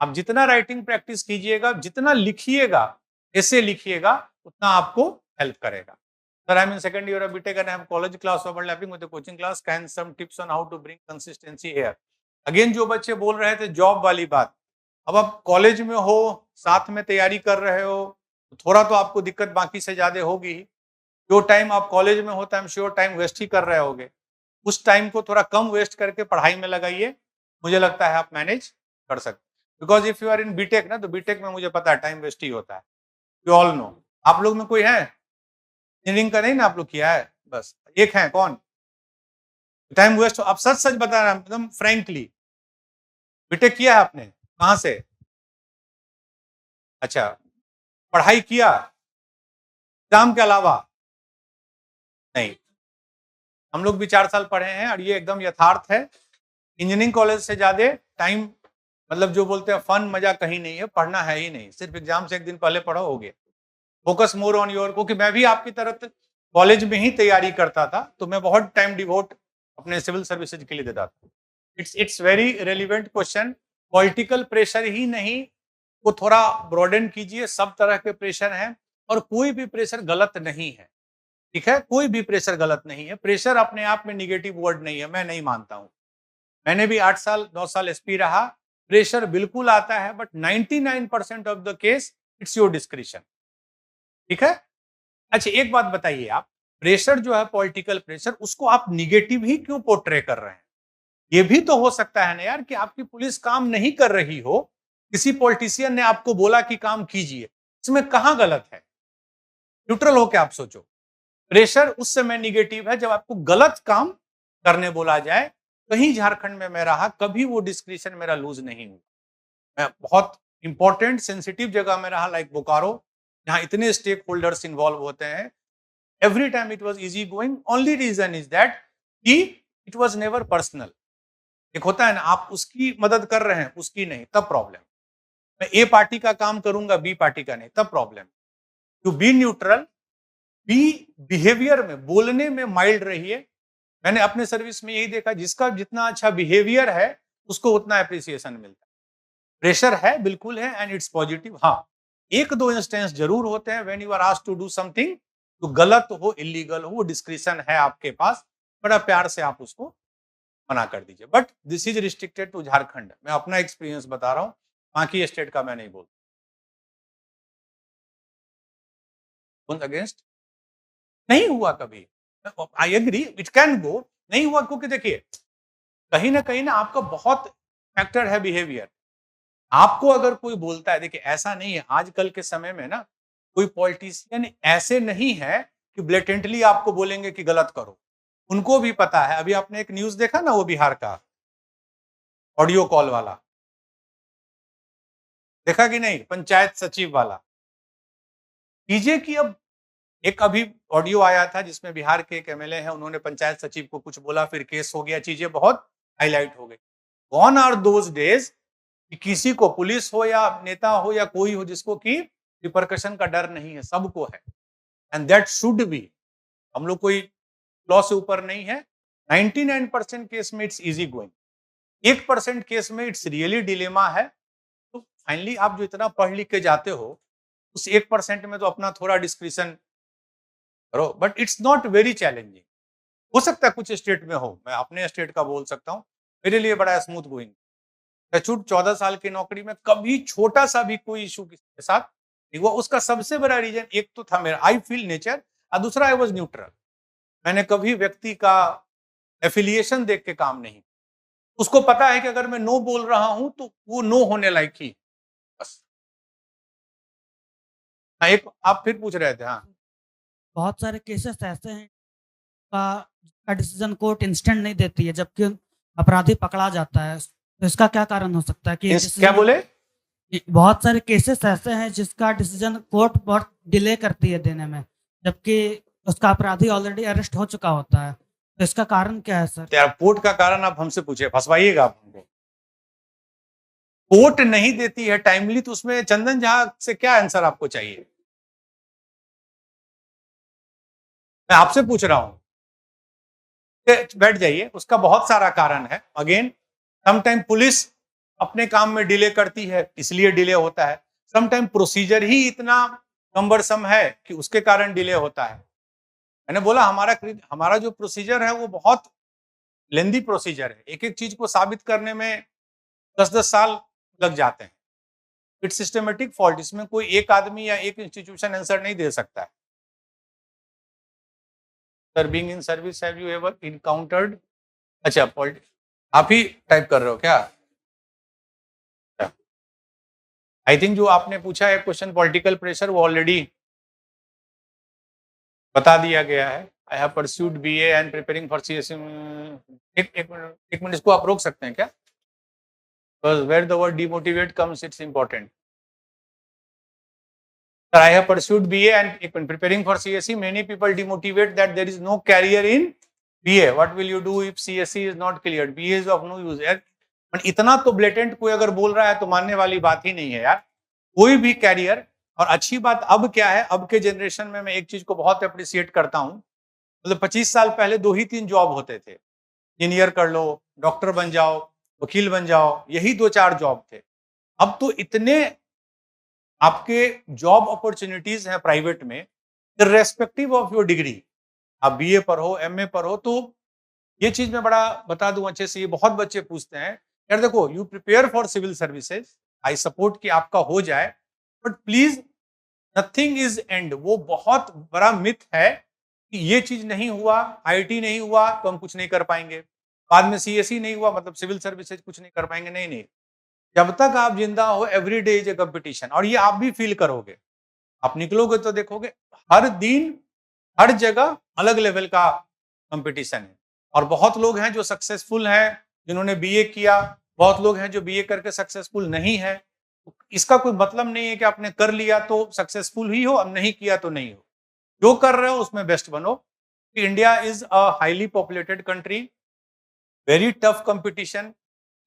आप जितना राइटिंग प्रैक्टिस कीजिएगा, जितना लिखिएगा, ऐसे लिखिएगा, उतना आपको हेल्प करेगा। Sir, I am in second year of BTech and I have college class overlapping with the coaching class, can some tips on how to bring consistency here? Again जो बच्चे बोल रहे थे जॉब वाली बात, अब आप कॉलेज में हो, साथ में तैयारी कर रहे हो, तो थोड़ा तो आपको दिक्कत बाकी से ज्यादा होगी। जो टाइम आप कॉलेज में होता है, श्योर टाइम वेस्ट ही कर रहे होगे, उस टाइम को थोड़ा कम वेस्ट करके पढ़ाई में लगाइए, मुझे लगता है आप मैनेज कर सकते। Because if you are in BTech ना, तो बीटेक में मुझे पता है टाइम वेस्ट ही होता है, यू ऑल नो। आप लोग में कोई है इंजीनियरिंग का नहीं ना, आप लोग किया है, बस एक है, कौन? Time waste. आप सच सच बता रहे हैं एकदम फ्रैंकली, बीटेक किया है आपने? कहां से? अच्छा, पढ़ाई किया एग्जाम के अलावा? नहीं, हम लोग भी 4 साल पढ़े हैं, और ये एकदम यथार्थ है। इंजीनियरिंग कॉलेज से ज्यादा टाइम, मतलब जो बोलते हैं फन मजा कहीं नहीं है, पढ़ना है ही नहीं, सिर्फ एग्जाम से एक दिन पहले पढ़ो, हो गया। फोकस मोर ऑन योर, क्योंकि मैं भी आपकी तरह कॉलेज में ही तैयारी करता था, तो मैं बहुत टाइम डिवोट अपने सिविल सर्विसेज के लिए देता था। It's very relevant question. Political pressure ही नहीं, वो थोड़ा ब्रॉडन कीजिए, सब तरह के प्रेशर हैं, और कोई भी प्रेशर गलत नहीं है। ठीक है, कोई भी प्रेशर गलत नहीं है, प्रेशर अपने आप में निगेटिव वर्ड नहीं है, मैं नहीं मानता हूं। मैंने भी 8 साल 9 साल एसपी रहा, प्रेशर बिल्कुल आता है, but 99% of the case it's your description. ठीक है, अच्छा एक बात बताइए आप, प्रेशर जो है पॉलिटिकल प्रेशर, उसको आप निगेटिव ही क्यों पोर्ट्रे कर रहे हैं? ये भी तो हो सकता है ना यार कि आपकी पुलिस काम नहीं कर रही हो, किसी पॉलिटिशियन ने आपको बोला कि काम कीजिए, इसमें कहां गलत है? न्यूट्रल होकर आप सोचो। प्रेशर उस समय निगेटिव है जब आपको गलत काम करने बोला जाए। कहीं झारखंड में मैं रहा, कभी वो डिस्क्रिप्शन मेरा लूज नहीं हुआ। मैं बहुत इंपॉर्टेंट सेंसिटिव जगह में रहा, लाइक बोकारो, जहां इतने स्टेक होल्डर्स इन्वॉल्व होते हैं। Every time it was easy going. Only reason is that कि इट वॉज नेवर पर्सनल। एक होता है ना, आप उसकी मदद कर रहे हैं, उसकी नहीं, तब प्रॉब्लम। मैं ए पार्टी का काम करूंगा, बी पार्टी का नहीं, तब problem. To be neutral, be behaviour में, बोलने में माइल्ड रहिए। मैंने अपने सर्विस में यही देखा, जिसका जितना अच्छा बिहेवियर है उसको उतना अप्रिसिएशन मिलता है। प्रेशर है, बिल्कुल है, एंड इट्स पॉजिटिव। हाँ, एक दो इंस्टेंस जरूर होते हैं when you are asked to do something, तो गलत हो, इलीगल हो, वो डिस्क्रिप्शन है आपके पास, बड़ा प्यार से आप उसको मना कर दीजिए। But this is restricted to Jharkhand. मैं अपना एक्सपीरियंस बता रहा हूँ, बाकी स्टेट का मैं नहीं बोलता। अगेंस्ट नहीं हुआ कभी। I agree, it can go, नहीं हुआ क्योंकि देखिए कहीं ना आपका बहुत फैक्टर है बिहेवियर। आपको अगर कोई बोलता है, देखिए ऐसा नहीं है आजकल के समय में ना, कोई पॉलिटिशियन ऐसे नहीं है कि ब्लेटेंटली आपको बोलेंगे कि गलत करो। उनको भी पता है। अभी आपने एक न्यूज देखा ना, वो बिहार का ऑडियो कॉल वाला, देखा कि नहीं, पंचायत सचिव वाला। कीजिए कि अब एक अभी ऑडियो आया था जिसमें बिहार के एक एमएलए हैं, उन्होंने पंचायत सचिव को कुछ बोला, फिर केस हो गया, चीजें बहुत हाईलाइट हो गई। गॉन आर दोज डेज कि किसी को, पुलिस हो या नेता हो या कोई हो, जिसको कि रिपरकशन का डर नहीं है, सबको है। And that should be. हम लोग कोई लॉ से ऊपर नहीं है। 99% केस में इट्स इजी गोइंग, 1% केस में इट्स रियली डिलेमा है। तो फाइनली आप जो इतना पढ़ लिख के जाते हो, उस 1% में तो अपना थोड़ा डिस्क्रिप्शन करो, but it's not very challenging. हो सकता है कुछ स्टेट में हो, मैं अपने स्टेट का बोल सकता हूँ, मेरे लिए बड़ा स्मूथ गोइंग। छूट 14 साल की नौकरी में कभी छोटा सा भी कोई इशू किसी के साथ नहीं हुआ। उसका सबसे बड़ा रीजन एक तो था मेरा आई फील नेचर, और दूसरा आई वॉज न्यूट्रल। मैंने कभी व्यक्ति का एफिलिएशन देख के काम नहीं। उसको पता है कि अगर मैं नो बोल रहा हूं तो वो नो होने लायक ही, बस। हाँ, एक आप फिर पूछ रहे थे। हाँ, बहुत सारे केसेस ऐसे हैं का डिसीजन कोर्ट इंस्टेंट नहीं देती है, जबकि अपराधी पकड़ा जाता है। तो इसका क्या कारण हो सकता है कि क्या बोले? बहुत सारे केसेस ऐसे हैं जिसका डिसीजन कोर्ट बहुत डिले करती है देने में, जबकि उसका अपराधी ऑलरेडी अरेस्ट हो चुका होता है। तो इसका कारण क्या है सर? कोर्ट का कारण आप हमसे पूछे, फंसवाइएगा आप हमको। कोर्ट नहीं देती है टाइमली, तो उसमें चंदन झा से क्या आंसर आपको चाहिए? मैं आपसे पूछ रहा हूं, बैठ जाइए। उसका बहुत सारा कारण है। अगेन, समटाइम पुलिस अपने काम में डिले करती है, इसलिए डिले होता है। समटाइम प्रोसीजर ही इतना कम्बरसम है कि उसके कारण डिले होता है। मैंने बोला हमारा जो प्रोसीजर है वो बहुत लेंदी प्रोसीजर है। एक एक चीज को साबित करने में 10-10 साल लग जाते हैं। It's systematic fault. इसमें कोई एक आदमी या एक इंस्टीट्यूशन आंसर नहीं दे सकता है। Sir, being in service, have you ever encountered, अच्छा आप ही टाइप कर रहे हो क्या? आई थिंक जो आपने पूछा है क्वेश्चन पॉलिटिकल प्रेशर, वो ऑलरेडी बता दिया गया है। I have pursued BA and preparing for CSC. एक मिनट, इसको आप रोक सकते हैं क्या? Because where the word demotivate comes, it's important. Sir, I have pursued BA and preparing for CSE. Many people demotivate that there is no career in BA. What will you do if CSE is not cleared? BA is of no use. यार इतना तो ब्लेटेंट कोई अगर बोल रहा है तो मानने वाली बात ही नहीं है यार। कोई भी कैरियर, और अच्छी बात अब क्या है, अब के जनरेशन में मैं एक चीज को बहुत अप्रिशिएट करता हूँ। मतलब 25 साल पहले 2 ही 3 जॉब होते थे। इंजीनियर कर लो, डॉक्टर बन जाओ, वकील बन जाओ, यही 2-4 जॉब थे। अब तो इतने आपके जॉब अपॉर्चुनिटीज हैं प्राइवेट में, इर्रेस्पेक्टिव ऑफ योर डिग्री। आप बीए पर हो, एमए पर हो, तो ये चीज मैं बड़ा बता दूं अच्छे से, ये बहुत बच्चे पूछते हैं यार देखो, you prepare for civil services, I support कि आपका हो जाए, but please nothing is end. वो बहुत बड़ा मिथ है कि ये चीज नहीं हुआ, आईआईटी नहीं हुआ तो हम कुछ नहीं कर पाएंगे, बाद में सीएसई नहीं हुआ मतलब सिविल सर्विसेज कुछ नहीं कर पाएंगे। नहीं नहीं, जब तक आप जिंदा हो every day is a competition, और ये आप भी फील करोगे। आप निकलोगे तो देखोगे हर दिन हर जगह अलग लेवल का कंपटीशन है। और बहुत लोग हैं जो सक्सेसफुल हैं जिन्होंने बीए किया, बहुत लोग हैं जो बीए करके सक्सेसफुल नहीं है। इसका कोई मतलब नहीं है कि आपने कर लिया तो सक्सेसफुल ही हो, अब नहीं किया तो नहीं हो। जो कर रहे हो उसमें बेस्ट बनो। India is a highly populated country, very tough competition.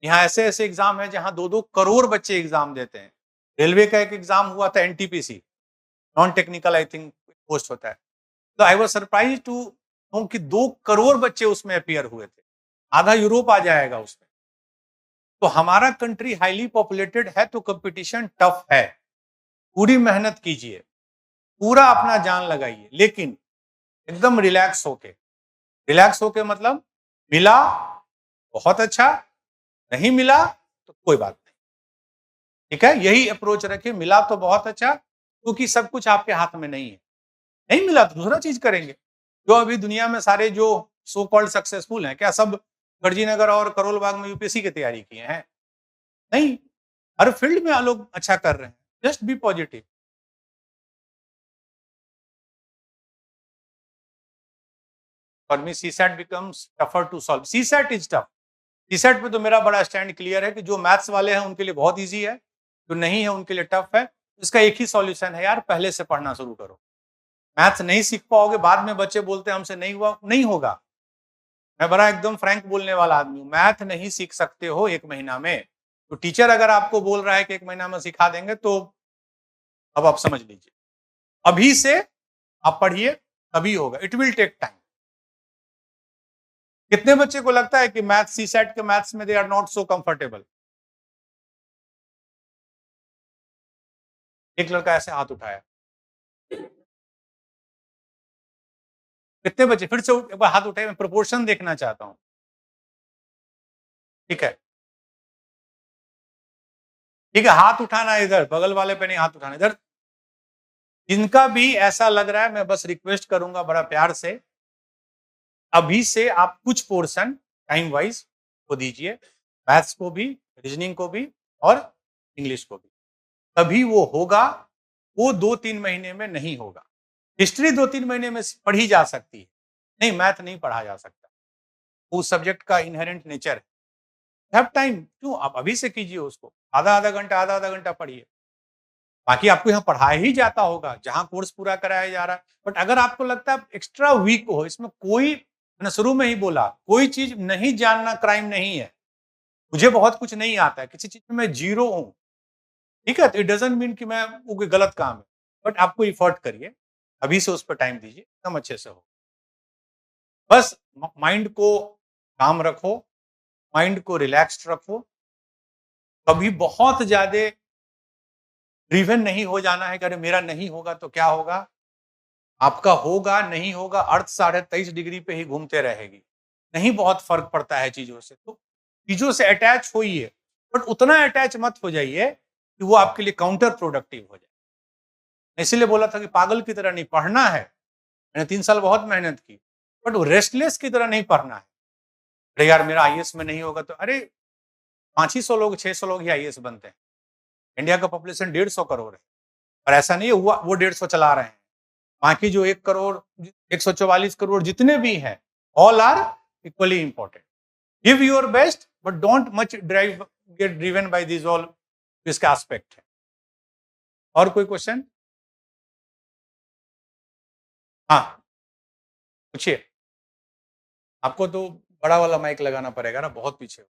यहाँ ऐसे ऐसे एग्जाम है जहां 2-2 करोड़ बच्चे एग्जाम देते हैं। रेलवे का एक एग्जाम हुआ था NTPC, non technical I think post होता है, तो I was surprise to know कि 2 करोड़ बच्चे उसमें अपीयर हुए थे। आधा यूरोप आ जाएगा उसमें। तो हमारा कंट्री हाईली पॉपुलेटेड है तो कंपटीशन टफ है। पूरी मेहनत कीजिए, पूरा अपना जान लगाइए, लेकिन एकदम रिलैक्स होके। रिलैक्स होके मतलब मिला बहुत अच्छा, नहीं मिला तो कोई बात नहीं, ठीक है। यही अप्रोच रखिए, मिला तो बहुत अच्छा, क्योंकि सब कुछ आपके हाथ में नहीं है। नहीं मिला तो दूसरा चीज करेंगे। जो अभी दुनिया में सारे जो सो कॉल्ड सक्सेसफुल हैं, क्या सब गर्जीनगर और करोल बाग में यूपीएससी की तैयारी किए हैं? नहीं, हर फील्ड में लोग अच्छा कर रहे हैं। Just be positive. For me CSAT becomes tougher to solve. CSAT is tough. CSAT पे तो मेरा बड़ा स्टैंड क्लियर है कि जो मैथ्स वाले हैं उनके लिए बहुत इजी है, जो नहीं है उनके लिए टफ है। इसका एक ही सॉल्यूशन है यार, पहले से पढ़ना शुरू करो। मैथ्स नहीं सीख पाओगे, बाद में बच्चे बोलते हैं हमसे नहीं हुआ, नहीं होगा। मैं बड़ा एकदम फ्रैंक बोलने वाला आदमी हूँ। मैथ नहीं सीख सकते हो 1 महीना में। तो टीचर अगर आपको बोल रहा है कि 1 महीना में सिखा देंगे, तो अब आप समझ लीजिए, अभी से आप पढ़िए, तभी होगा। It will take time. कितने बच्चे को लगता है कि मैथ सीसैट के मैथ्स में they are not so comfortable? एक लड़का ऐसे हाथ उठाया। कितने बच्चे? फिर से एक बार हाथ उठाए, मैं प्रोपोर्शन देखना चाहता हूं। ठीक है, ठीक है, हाथ उठाना इधर, बगल वाले पे नहीं हाथ उठाना इधर। जिनका भी ऐसा लग रहा है, मैं बस रिक्वेस्ट करूंगा बड़ा प्यार से, अभी से आप कुछ पोर्शन टाइम वाइज को दीजिए, मैथ्स को भी, रीजनिंग को भी और इंग्लिश को भी। तभी वो होगा। वो 2-3 महीने में नहीं होगा। हिस्ट्री 2-3 महीने में पढ़ी जा सकती है, नहीं मैथ नहीं पढ़ा जा सकता। उस सब्जेक्ट का इनहेरेंट नेचर है। हैव टाइम, क्यों आप अभी से कीजिए उसको। आधा आधा घंटा पढ़िए। बाकी आपको यहाँ पढ़ाया ही जाता होगा जहां कोर्स पूरा कराया जा रहा है। बट अगर आपको लगता है एक्स्ट्रा वीक हो, इसमें कोई, मैंने शुरू में ही बोला, कोई चीज नहीं जानना क्राइम नहीं है। मुझे बहुत कुछ नहीं आता है, किसी चीज में मैं जीरो हूं, ठीक है, तो इट डजंट मीन कि मैं वो कोई गलत काम है। बट आपको इफर्ट करिए, अभी से उस पर टाइम दीजिए, एकदम अच्छे से हो। बस माइंड को काम रखो, माइंड को रिलैक्स्ड रखो। कभी बहुत ज्यादा ड्रिवन नहीं हो जाना है कि अरे मेरा नहीं होगा तो क्या होगा। आपका होगा नहीं होगा, अर्थ 23.5 डिग्री पे ही घूमते रहेगी। नहीं बहुत फर्क पड़ता है चीजों से। तो चीजों से अटैच होइए, बट उतना अटैच मत हो जाइए कि वो आपके लिए काउंटर प्रोडक्टिव हो जाए। इसीलिए बोला था कि पागल की तरह नहीं पढ़ना है। मैंने 3 साल बहुत मेहनत की, बट वो रेस्टलेस की तरह नहीं पढ़ना है। अरे यार मेरा आईएएस में नहीं होगा तो, अरे 500 लोग 600 लोग ही आईएएस बनते हैं। इंडिया का पॉपुलेशन 150 करोड़ है, और ऐसा नहीं है हुआ वो 150 चला रहे हैं। बाकी जो 1 करोड़ 144 करोड़ जितने भी हैं, all are equally important. Give your best, but don't much get driven by this all, इसका एस्पेक्ट है। और कोई क्वेश्चन? हाँ पूछिए। आपको तो बड़ा वाला माइक लगाना पड़ेगा ना, बहुत पीछे हो।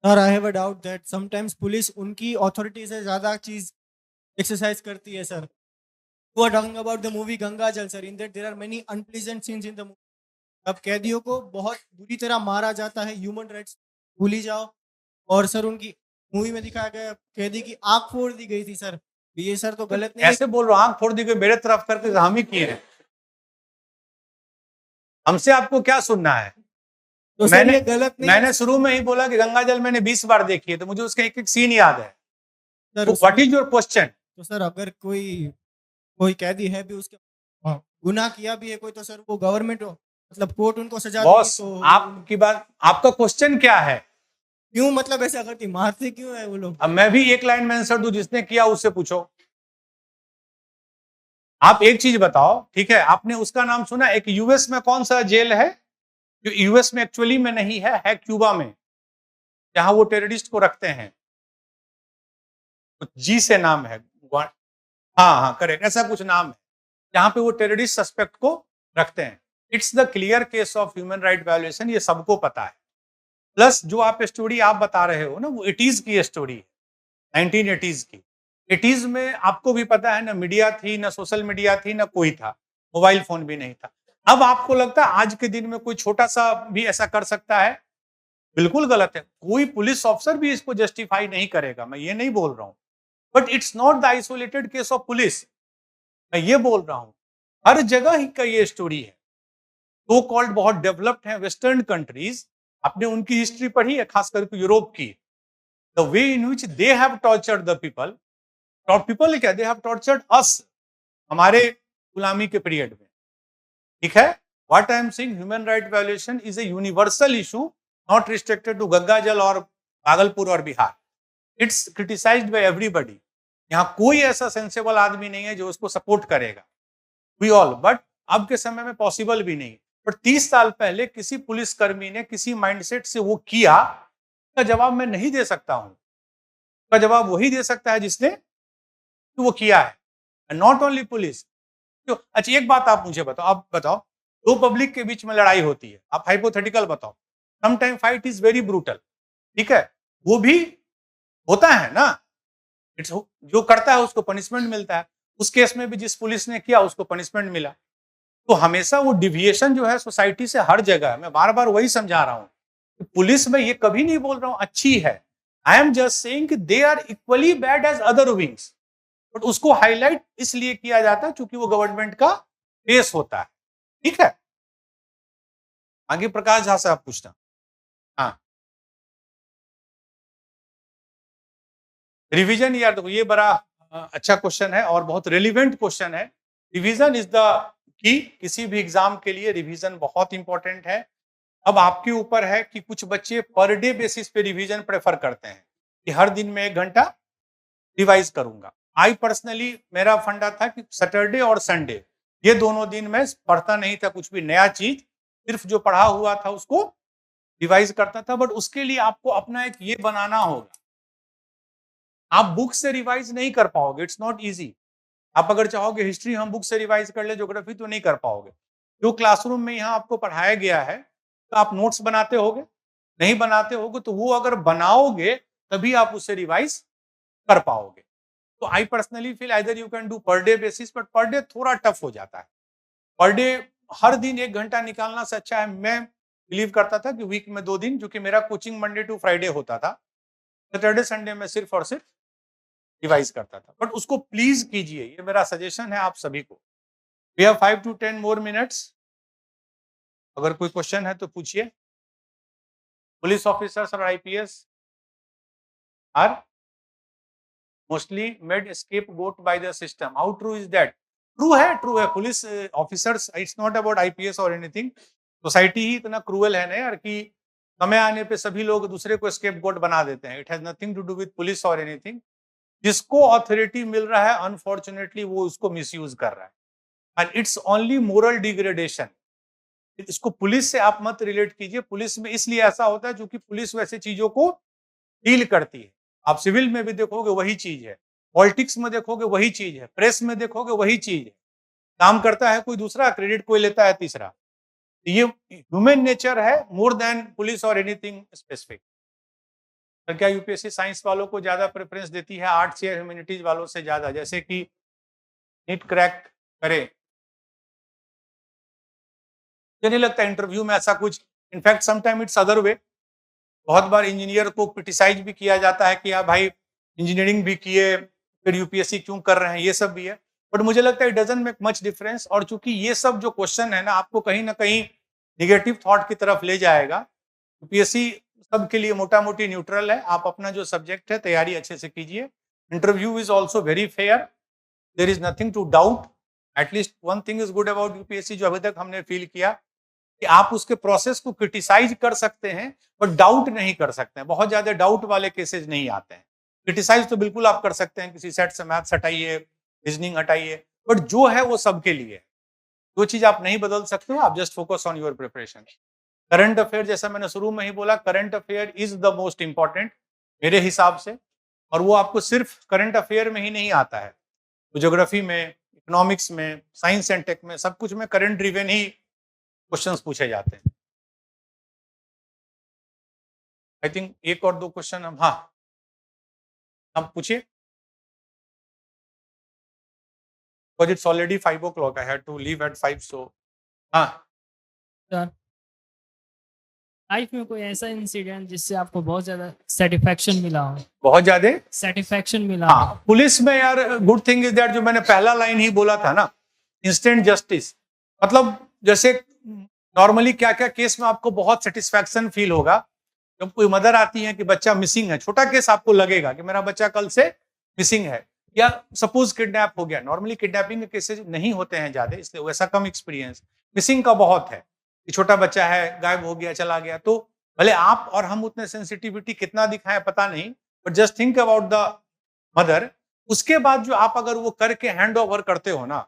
Sir, I have a doubt that sometimes police उनकी authority से ज़्यादा चीज़ exercise करती है sir. You are talking about the movie Ganga जल sir. In that there are many unpleasant scenes in the movie. अब कैदियों को बहुत बुरी तरह मारा जाता है, ह्यूमन राइट्स भूल ही जाओ। और सर उनकी मूवी में दिखाया गया कैदी की आँख फोड़ दी गई थी सर, ये सर तो गलत नहीं है। ऐसे बोल रहा हूँ, आंख फोड़ दी मेरे तरफ करके हम ही किए हैं। हमसे आपको क्या सुनना है? तो सर ये गलत नहीं है मैंने शुरू में ही बोला कि गंगा जल मैंने 20 बार देखी है, तो मुझे उसका एक एक सीन याद है। Sir. What is your question? तो सर अगर कोई कैदी है भी, उसके गुनाह किया भी है कोई, तो सर वो गवर्नमेंट मतलब कोर्ट उनको सजा बॉस देगी, तो आपकी बात, आपका क्वेश्चन क्या है? क्यों मतलब ऐसा करती, मारते क्यों है वो लोग? अब मैं भी एक लाइन में आंसर दूं, जिसने किया उससे पूछो। आप एक चीज बताओ, ठीक है, आपने उसका नाम सुना? एक यूएस में कौन सा जेल है जो यूएस में एक्चुअली में नहीं है क्यूबा में, जहां वो टेररिस्ट को रखते हैं? कुछ जी से नाम है, हाँ करेक्ट, ऐसा कुछ नाम है जहां पे वो टेररिस्ट सस्पेक्ट को रखते हैं। It's the clear case of human right violation, ये सबको पता है। प्लस जो आप स्टोरी आप बता रहे हो ना, वो 80s की स्टोरी है, 1980s की। 80s में आपको भी पता है ना, मीडिया थी ना, सोशल मीडिया थी ना, कोई था, मोबाइल फोन भी नहीं था। अब आपको लगता है आज के दिन में कोई छोटा सा भी ऐसा कर सकता है? बिल्कुल गलत है। कोई पुलिस ऑफिसर भी इसको जस्टिफाई नहीं करेगा, मैं ये नहीं बोल रहा हूं, but it's not the isolated case of police. मैं ये बोल रहा हूं हर जगह ही का ये स्टोरी है। सो कॉल्ड बहुत डेवलप्ड है वेस्टर्न कंट्रीज, आपने उनकी हिस्ट्री पढ़ी है, खास करके यूरोप की, the way in which they have tortured the people, people क्या, दे हैव टॉर्चर्ड अस, हमारे गुलामी के पीरियड में, ठीक है। What I am saying, human right violation is a universal issue, not restricted to Ganga Jal और भागलपुर और Bihar. It's criticised by everybody. यहाँ कोई ऐसा सेंसेबल आदमी नहीं है जो उसको सपोर्ट करेगा, वी ऑल, बट अब के समय में पॉसिबल भी नहीं। पर 30 साल पहले किसी पुलिसकर्मी ने किसी माइंडसेट से वो किया, का जवाब मैं नहीं दे सकता हूं। का जवाब वही दे सकता है जिसने वो किया है, नॉट ओनली पुलिस। अच्छा एक बात आप मुझे बताओ, आप बताओ, दो पब्लिक के बीच में लड़ाई होती है, आप हाइपोथेटिकल बताओ, sometime fight is very brutal, ठीक है, वो भी होता है ना, इट्स जो करता है उसको पनिशमेंट मिलता है। उस केस में भी जिस पुलिस ने किया उसको पनिशमेंट मिला। तो हमेशा वो डिविएशन जो है सोसाइटी से हर जगह है। मैं बार बार वही समझा रहा हूं, पुलिस में ये कभी नहीं बोल रहा हूं अच्छी है, आई एम जस्ट सेइंग कि they are equally bad as other wings, but उसको हाईलाइट इसलिए किया जाता है क्योंकि वो गवर्नमेंट का केस होता है, ठीक है। आगे प्रकाश झा से आप पूछना। हाँ, रिवीजन यार, देखो ये बड़ा अच्छा क्वेश्चन है और बहुत रेलिवेंट क्वेश्चन है। रिवीजन इज द की, किसी भी एग्जाम के लिए रिवीजन बहुत इंपॉर्टेंट है। अब आपके ऊपर है कि कुछ बच्चे पर डे बेसिस पे रिवीजन प्रेफर करते हैं कि हर दिन में 1 घंटा रिवाइज करूंगा। आई पर्सनली, मेरा फंडा था कि सैटरडे और संडे ये दोनों दिन मैं पढ़ता नहीं था कुछ भी नया चीज, सिर्फ जो पढ़ा हुआ था उसको रिवाइज करता था। बट उसके लिए आपको अपना एक ये बनाना होगा, आप बुक से रिवाइज नहीं कर पाओगे, इट्स नॉट इजी। आप अगर चाहोगे हिस्ट्री हम बुक से रिवाइज कर ले, ज्योग्राफी, तो नहीं कर पाओगे। जो क्लासरूम में यहाँ आपको पढ़ाया गया है, तो आप नोट्स बनाते होगे, नहीं बनाते होगे तो वो अगर बनाओगे तभी आप उससे रिवाइज कर पाओगे। तो I personally feel either you can do per day basis, but per day थोड़ा टफ हो जाता है। पर डे हर दिन 1 घंटा निकालना से अच्छा है, मैं बिलीव करता था कि वीक में 2 दिन, क्योंकि मेरा कोचिंग मंडे टू फ्राइडे होता था, सैटरडे संडे में सिर्फ और सिर्फ रिवाइज करता था। बट उसको प्लीज कीजिए, ये मेरा सजेशन है आप सभी को। We have 5 to 10 more minutes, अगर कोई क्वेश्चन है तो पूछिए। पुलिस ऑफिसर्स और IPS are mostly made scapegoat by the system. How true is that? True है। Police officers, it's not about IPS और एनीथिंग। सोसाइटी ही इतना क्रूअल है ना यार कि समय आने पे सभी लोग दूसरे को स्केपगोट बना देते हैं। It has nothing to do with police और एनीथिंग। जिसको अथॉरिटी मिल रहा है अनफॉर्चुनेटली वो उसको मिसयूज कर रहा है, and it's only moral degradation. इसको पुलिस से आप मत रिलेट कीजिए। पुलिस में इसलिए ऐसा होता है क्योंकि पुलिस वैसे चीजों को डील करती है। आप सिविल में भी देखोगे वही चीज है, पॉलिटिक्स में देखोगे वही चीज है, प्रेस में देखोगे वही चीज है। काम करता है कोई दूसरा, क्रेडिट कोई लेता है तीसरा। ये ह्यूमन नेचर है मोर देन पुलिस और एनीथिंग स्पेसिफिक। तो क्या यूपीएससी साइंस वालों को ज्यादा प्रेफरेंस देती है आर्ट्स या ह्यूमैनिटीज वालों से ज्यादा, जैसे कि नीट क्रैक करे? मुझे नहीं लगता इंटरव्यू में ऐसा कुछ, in fact sometime it's other way. बहुत बार इंजीनियर को क्रिटिसाइज भी किया जाता है कि आप भाई इंजीनियरिंग भी किए, फिर यूपीएससी क्यों कर रहे हैं, ये सब भी है। बट मुझे लगता है it doesn't make much difference. और चूंकि ये सब जो क्वेश्चन है ना आपको कहीं ना कहीं निगेटिव थॉट की तरफ ले जाएगा। यूपीएससी सबके लिए मोटा मोटी न्यूट्रल है। आप अपना जो सब्जेक्ट है तैयारी अच्छे से कीजिए। Interview is also very fair, there is nothing to doubt. At least one thing is good about UPSC जो अभी तक हमने फील किया कि आप उसके प्रोसेस को क्रिटिसाइज कर सकते हैं बट डाउट नहीं कर सकते हैं। बहुत ज्यादा डाउट वाले केसेज नहीं आते हैं। क्रिटिसाइज तो बिल्कुल आप कर सकते हैं, किसी सेट से मैथ्स हटाइए, रीजनिंग हटाइए, बट जो है वो सबके लिए है। जो चीज आप नहीं बदल सकते हो, आप just focus on your preparation. Current affair, जैसा मैंने शुरू में ही बोला, current affair is the most important मेरे हिसाब से। और वो आपको सिर्फ करंट अफेयर में ही नहीं आता है, तो ज्योग्राफी में, इकोनॉमिक्स में, साइंस एंड टेक में, सब कुछ में करंट ड्रिवन ही क्वेश्चंस पूछे जाते हैं। आई थिंक एक और दो क्वेश्चन हम, हाँ हम पूछिए। Because it's already 5 o'clock. I had to leave at 5. So, हाँ लाइफ में कोई ऐसा इंसिडेंट जिससे आपको बहुत ज्यादा सेटिस्फैक्शन मिला हो? बहुत ज्यादा। सेटिस्फैक्शन मिला हो? हाँ, पुलिस में यार गुड थिंग इज दैट, जो मैंने पहला लाइन ही बोला था ना, इंस्टेंट जस्टिस। मतलब जैसे नॉर्मली क्या क्या केस में आपको बहुत सेटिस्फैक्शन फील होगा, जब कोई मदर आती है कि बच्चा मिसिंग है, छोटा केस आपको लगेगा कि मेरा बच्चा कल से मिसिंग है, या सपोज किडनैप हो गया। नॉर्मली किडनैपिंग के केसेस नहीं होते हैं ज्यादा, इसलिए वैसा कम एक्सपीरियंस। मिसिंग का बहुत है कि छोटा बच्चा है, गायब हो गया, चला गया। तो भले आप और हम उतने सेंसिटिविटी कितना दिखाएं पता नहीं, but just think about the mother. उसके बाद जो आप अगर वो करके हैंड ओवर करते हो ना,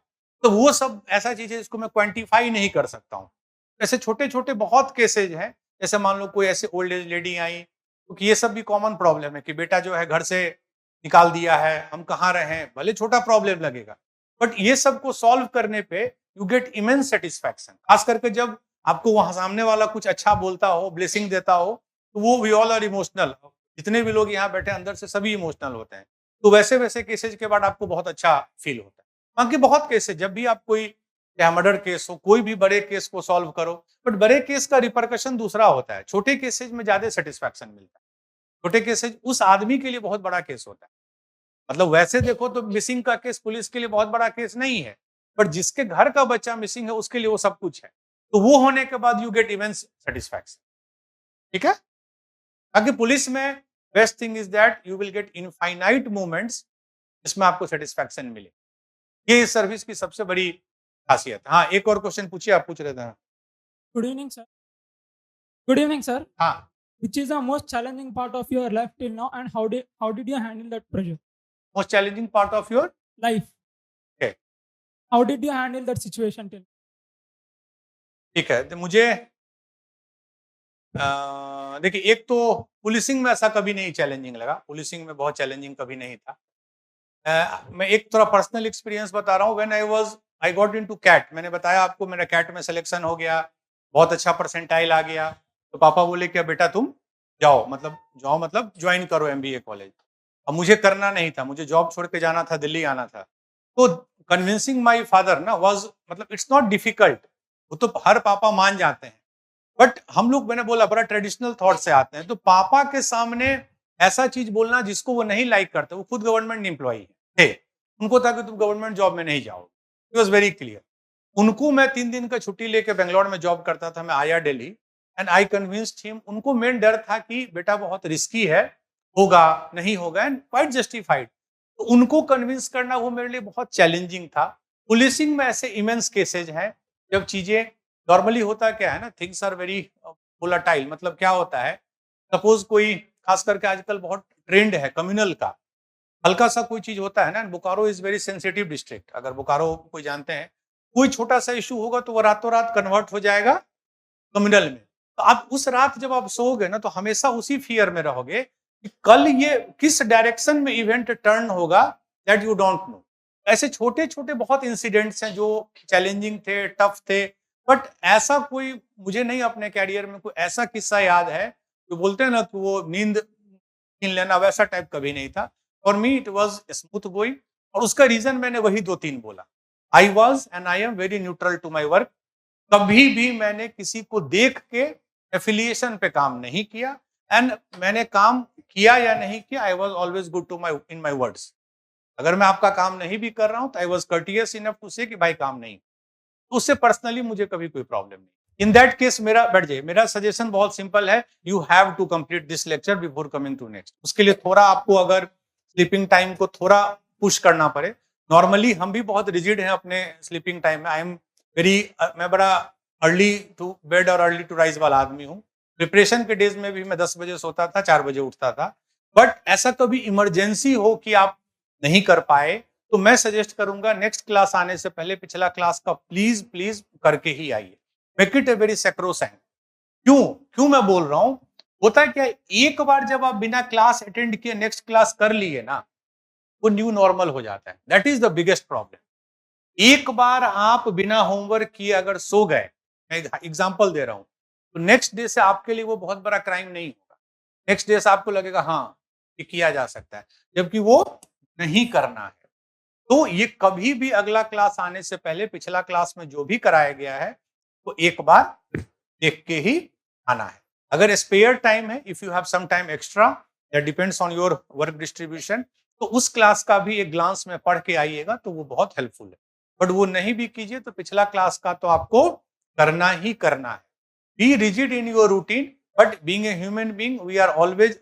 तो वो सब ऐसा चीज है जिसको मैं क्वांटिफाई नहीं कर सकता हूँ। ऐसे छोटे छोटे बहुत केसेज हैं, जैसे मान लो कोई ऐसे ओल्ड एज लेडी आई, क्योंकि ये सब भी कॉमन प्रॉब्लम है कि बेटा जो है घर से निकाल दिया है, हम कहाँ रहे, भले छोटा प्रॉब्लम लगेगा, बट ये सब को सॉल्व करने पे यू गेट इमेंस सेटिस्फैक्शन। खास करके जब आपको वहां सामने वाला कुछ अच्छा बोलता हो, ब्लेसिंग देता हो, तो वो वी ऑल आर इमोशनल। जितने भी लोग यहाँ बैठे अंदर से सभी इमोशनल होते हैं। तो वैसे वैसे केसेज के बाद आपको बहुत अच्छा फील होता है। बाकी बहुत केसेज, जब भी आप कोई चाहे मर्डर केस हो, कोई भी बड़े केस को सॉल्व करो, बट बड़े केस का रिपरकशन दूसरा होता है। छोटे केसेज में ज्यादा सेटिस्फैक्शन मिलता है। छोटे केसेज उस आदमी के लिए बहुत बड़ा केस होता है। मतलब वैसे देखो तो मिसिंग का केस पुलिस के लिए बहुत बड़ा केस नहीं है, बट जिसके घर का बच्चा मिसिंग है उसके लिए वो सब कुछ है। तो वो होने के बाद यू गेट इमेंस सेटिस्फैक्शन। ठीक है। बाकी पुलिस में best thing is that you will get infinite moments जिसमें आपको सेटिस्फैक्शन मिले। ये इस सर्विस की सबसे बड़ी खासियत। हाँ, एक और क्वेश्चन पूछिए, आप पूछ रहे थे। Good evening, sir. Good evening, sir. हाँ, Which is the most challenging part of your life till now, and how did you handle that pressure? Most challenging part of your Life. Okay. How did you handle that situation till? ठीक है। तो मुझे देखिए, एक तो पुलिसिंग में ऐसा कभी नहीं चैलेंजिंग लगा। पुलिसिंग में बहुत चैलेंजिंग कभी नहीं था। मैं एक थोड़ा पर्सनल एक्सपीरियंस बता रहा हूँ। When I got into CAT, मैंने बताया आपको मेरा कैट में सिलेक्शन हो गया, बहुत अच्छा परसेंटाइल आ गया। तो पापा बोले कि बेटा तुम जाओ, मतलब ज्वाइन करो एमबीए कॉलेज। अब मुझे करना नहीं था, मुझे जॉब छोड़ के जाना था, दिल्ली आना था। तो कन्विंसिंग माई फादर ना वाज, मतलब इट्स नॉट डिफिकल्ट, वो तो हर पापा मान जाते हैं। बट हम लोग, मैंने बोला, बड़ा ट्रेडिशनल थॉट से आते हैं। तो पापा के सामने ऐसा चीज बोलना जिसको वो नहीं लाइक करते, वो खुद गवर्नमेंट एम्प्लॉई थे, उनको था कि तुम गवर्नमेंट जॉब में नहीं जाओ। It was very clear. उनको मैं 3 दिन का छुट्टी लेके बेंगलोर में जॉब करता था, मैं आया Delhi, and I convinced him. उनको मेन डर था कि बेटा बहुत रिस्की है, होगा नहीं होगा, एंड क्वाइट जस्टिफाइड। तो उनको कन्विंस करना वो मेरे लिए बहुत चैलेंजिंग था। पुलिसिंग में ऐसे इमेंस केसेज हैं जब चीजें नॉर्मली होता क्या है ना, थिंग्स आर वेरी वोलाटाइल। मतलब क्या होता है, सपोज कोई, खास करके आजकल बहुत ट्रेंड है कम्युनल का, हल्का सा कोई चीज होता है ना, Bokaro is very sensitive district. अगर बोकारो कोई जानते हैं, कोई छोटा सा इशू होगा तो वो रातों रात कन्वर्ट हो जाएगा कम्युनल में। तो आप उस रात जब आप सोओगे ना, तो हमेशा उसी फियर में रहोगे कि कल ये किस डायरेक्शन में इवेंट टर्न होगा, दैट यू डोंट नो। ऐसे छोटे छोटे बहुत इंसिडेंट्स हैं जो चैलेंजिंग थे, टफ थे, बट ऐसा कोई मुझे नहीं अपने कैरियर में कोई ऐसा किस्सा याद है जो बोलते हैं ना कि वो नींद छीन लेना, वैसा टाइप कभी नहीं था। For me it was smooth going, और उसका रीजन मैंने वही 2-3 बोला। I was and I am very neutral to my work. कभी भी मैंने किसी को देख के एफिलिएशन पे काम नहीं किया, एंड मैंने काम किया या नहीं किया, I was always good to my in my words. अगर मैं आपका काम नहीं भी कर रहा हूं तो I was courteous enough to say कि भाई काम नहीं, तो उससे पर्सनली मुझे कभी कोई प्रॉब्लम नहीं। इन दैट केस मेरा बैठ जाइए, मेरा सजेशन बहुत सिंपल है, you have to complete this lecture before coming to next. उसके लिए थोड़ा आपको अगर स्लीपिंग टाइम को थोड़ा पुश करना पड़े, नॉर्मली हम भी बहुत रिजिड हैं अपने स्लीपिंग टाइम में। आई एम वेरी, मैं बड़ा अर्ली टू बेड और अर्ली टू राइज वाला आदमी हूँ। प्रिपरेशन के डेज में भी मैं 10 बजे सोता था, 4 बजे उठता था। बट ऐसा कभी इमरजेंसी हो कि आप नहीं कर पाए, तो मैं सजेस्ट करूंगा नेक्स्ट क्लास आने से पहले पिछला क्लास का प्लीज प्लीज करके ही आइए। Make it a very sacrosanct. क्यों मैं बोल रहा हूं, होता है क्या, एक बार जब आप बिना क्लास अटेंड किए नेक्स्ट क्लास कर लिए ना, वो न्यू नॉर्मल हो जाता है। That is the biggest problem. एक बार आप बिना होमवर्क किए अगर सो गए, मैं एग्जांपल दे रहा हूं, तो नेक्स्ट डे से आपके लिए वो बहुत बड़ा क्राइम नहीं होगा। नेक्स्ट डे से आपको लगेगा हाँ ये किया जा सकता है, जबकि वो नहीं करना है। तो ये कभी भी अगला क्लास आने से पहले पिछला क्लास में जो भी कराया गया है तो एक बार देख के ही आना है। अगर स्पेयर टाइम है, if you have some time extra, that depends on your work distribution, तो उस क्लास का भी एक ग्लांस में पढ़ के आइएगा तो वो बहुत हेल्पफुल है। बट वो नहीं भी कीजिए तो पिछला क्लास का तो आपको करना ही करना है। Be rigid in your routine, but being a human being we are always,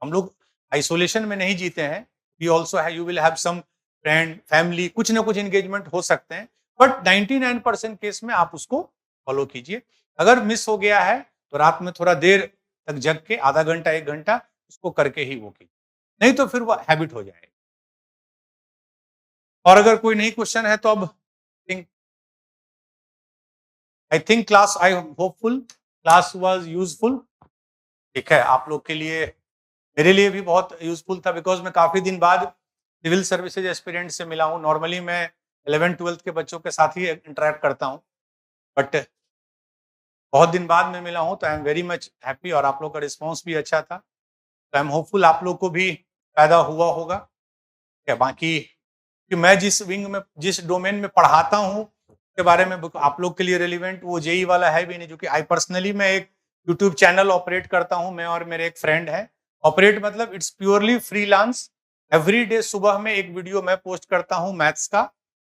हम लोग आइसोलेशन में नहीं जीते हैं। वी ऑल्सो है, you will have some friend, family, कुछ ना कुछ एंगेजमेंट हो सकते हैं, बट 99% केस में आप उसको फॉलो कीजिए। अगर मिस हो गया है तो रात में थोड़ा देर तक जग के आधा घंटा 1 घंटा उसको करके ही वो कीजिए, नहीं तो फिर वो हैबिट हो जाएगी। और अगर कोई नई क्वेश्चन है तो अब I think class, I hopeful class was useful. ठीक है, आप लोग के लिए, मेरे लिए भी बहुत यूजफुल था, बिकॉज मैं काफी दिन बाद सिविल सर्विसेज एस्पिरेंट से मिला हूँ। नॉर्मली मैं 11th-12th के बच्चों के साथ ही इंटरेक्ट करता हूँ, बट बहुत दिन बाद में मिला हूँ, तो आई एम वेरी मच हैप्पी। और आप लोग का रिस्पॉन्स भी अच्छा था, तो आई एम होपफुल आप लोग को भी फायदा हुआ होगा। क्या बाकी कि मैं जिस विंग में, जिस डोमेन में पढ़ाता हूँ के बारे में आप लोग के लिए रेलिवेंट वो जेई वाला है भी नहीं, जो कि आई पर्सनली मैं एक यूट्यूब चैनल ऑपरेट करता हूँ, मैं और मेरे एक फ्रेंड है। ऑपरेट मतलब it's purely freelance. Every day सुबह में एक वीडियो मैं पोस्ट करता हूँ मैथ्स का,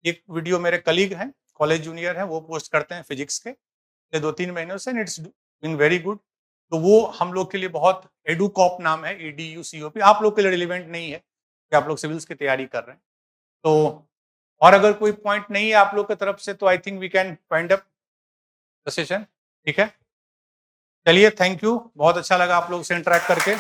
एक वीडियो मेरे कलीग हैं, कॉलेज जूनियर हैं, वो पोस्ट करते हैं फिजिक्स के 2-3 महीनों से, इट्स बीइंग वेरी गुड। तो वो हम लोग के लिए बहुत, एडुकॉप नाम है, EDUCOP, आप लोग के लिए रिलेवेंट नहीं है कि आप लोग सिविल्स की तैयारी कर रहे हैं। तो और अगर कोई पॉइंट नहीं है आप लोग की तरफ से तो I think we can wind up the session. ठीक है, चलिए, थैंक यू, बहुत अच्छा लगा आप लोग से इंटरेक्ट करके।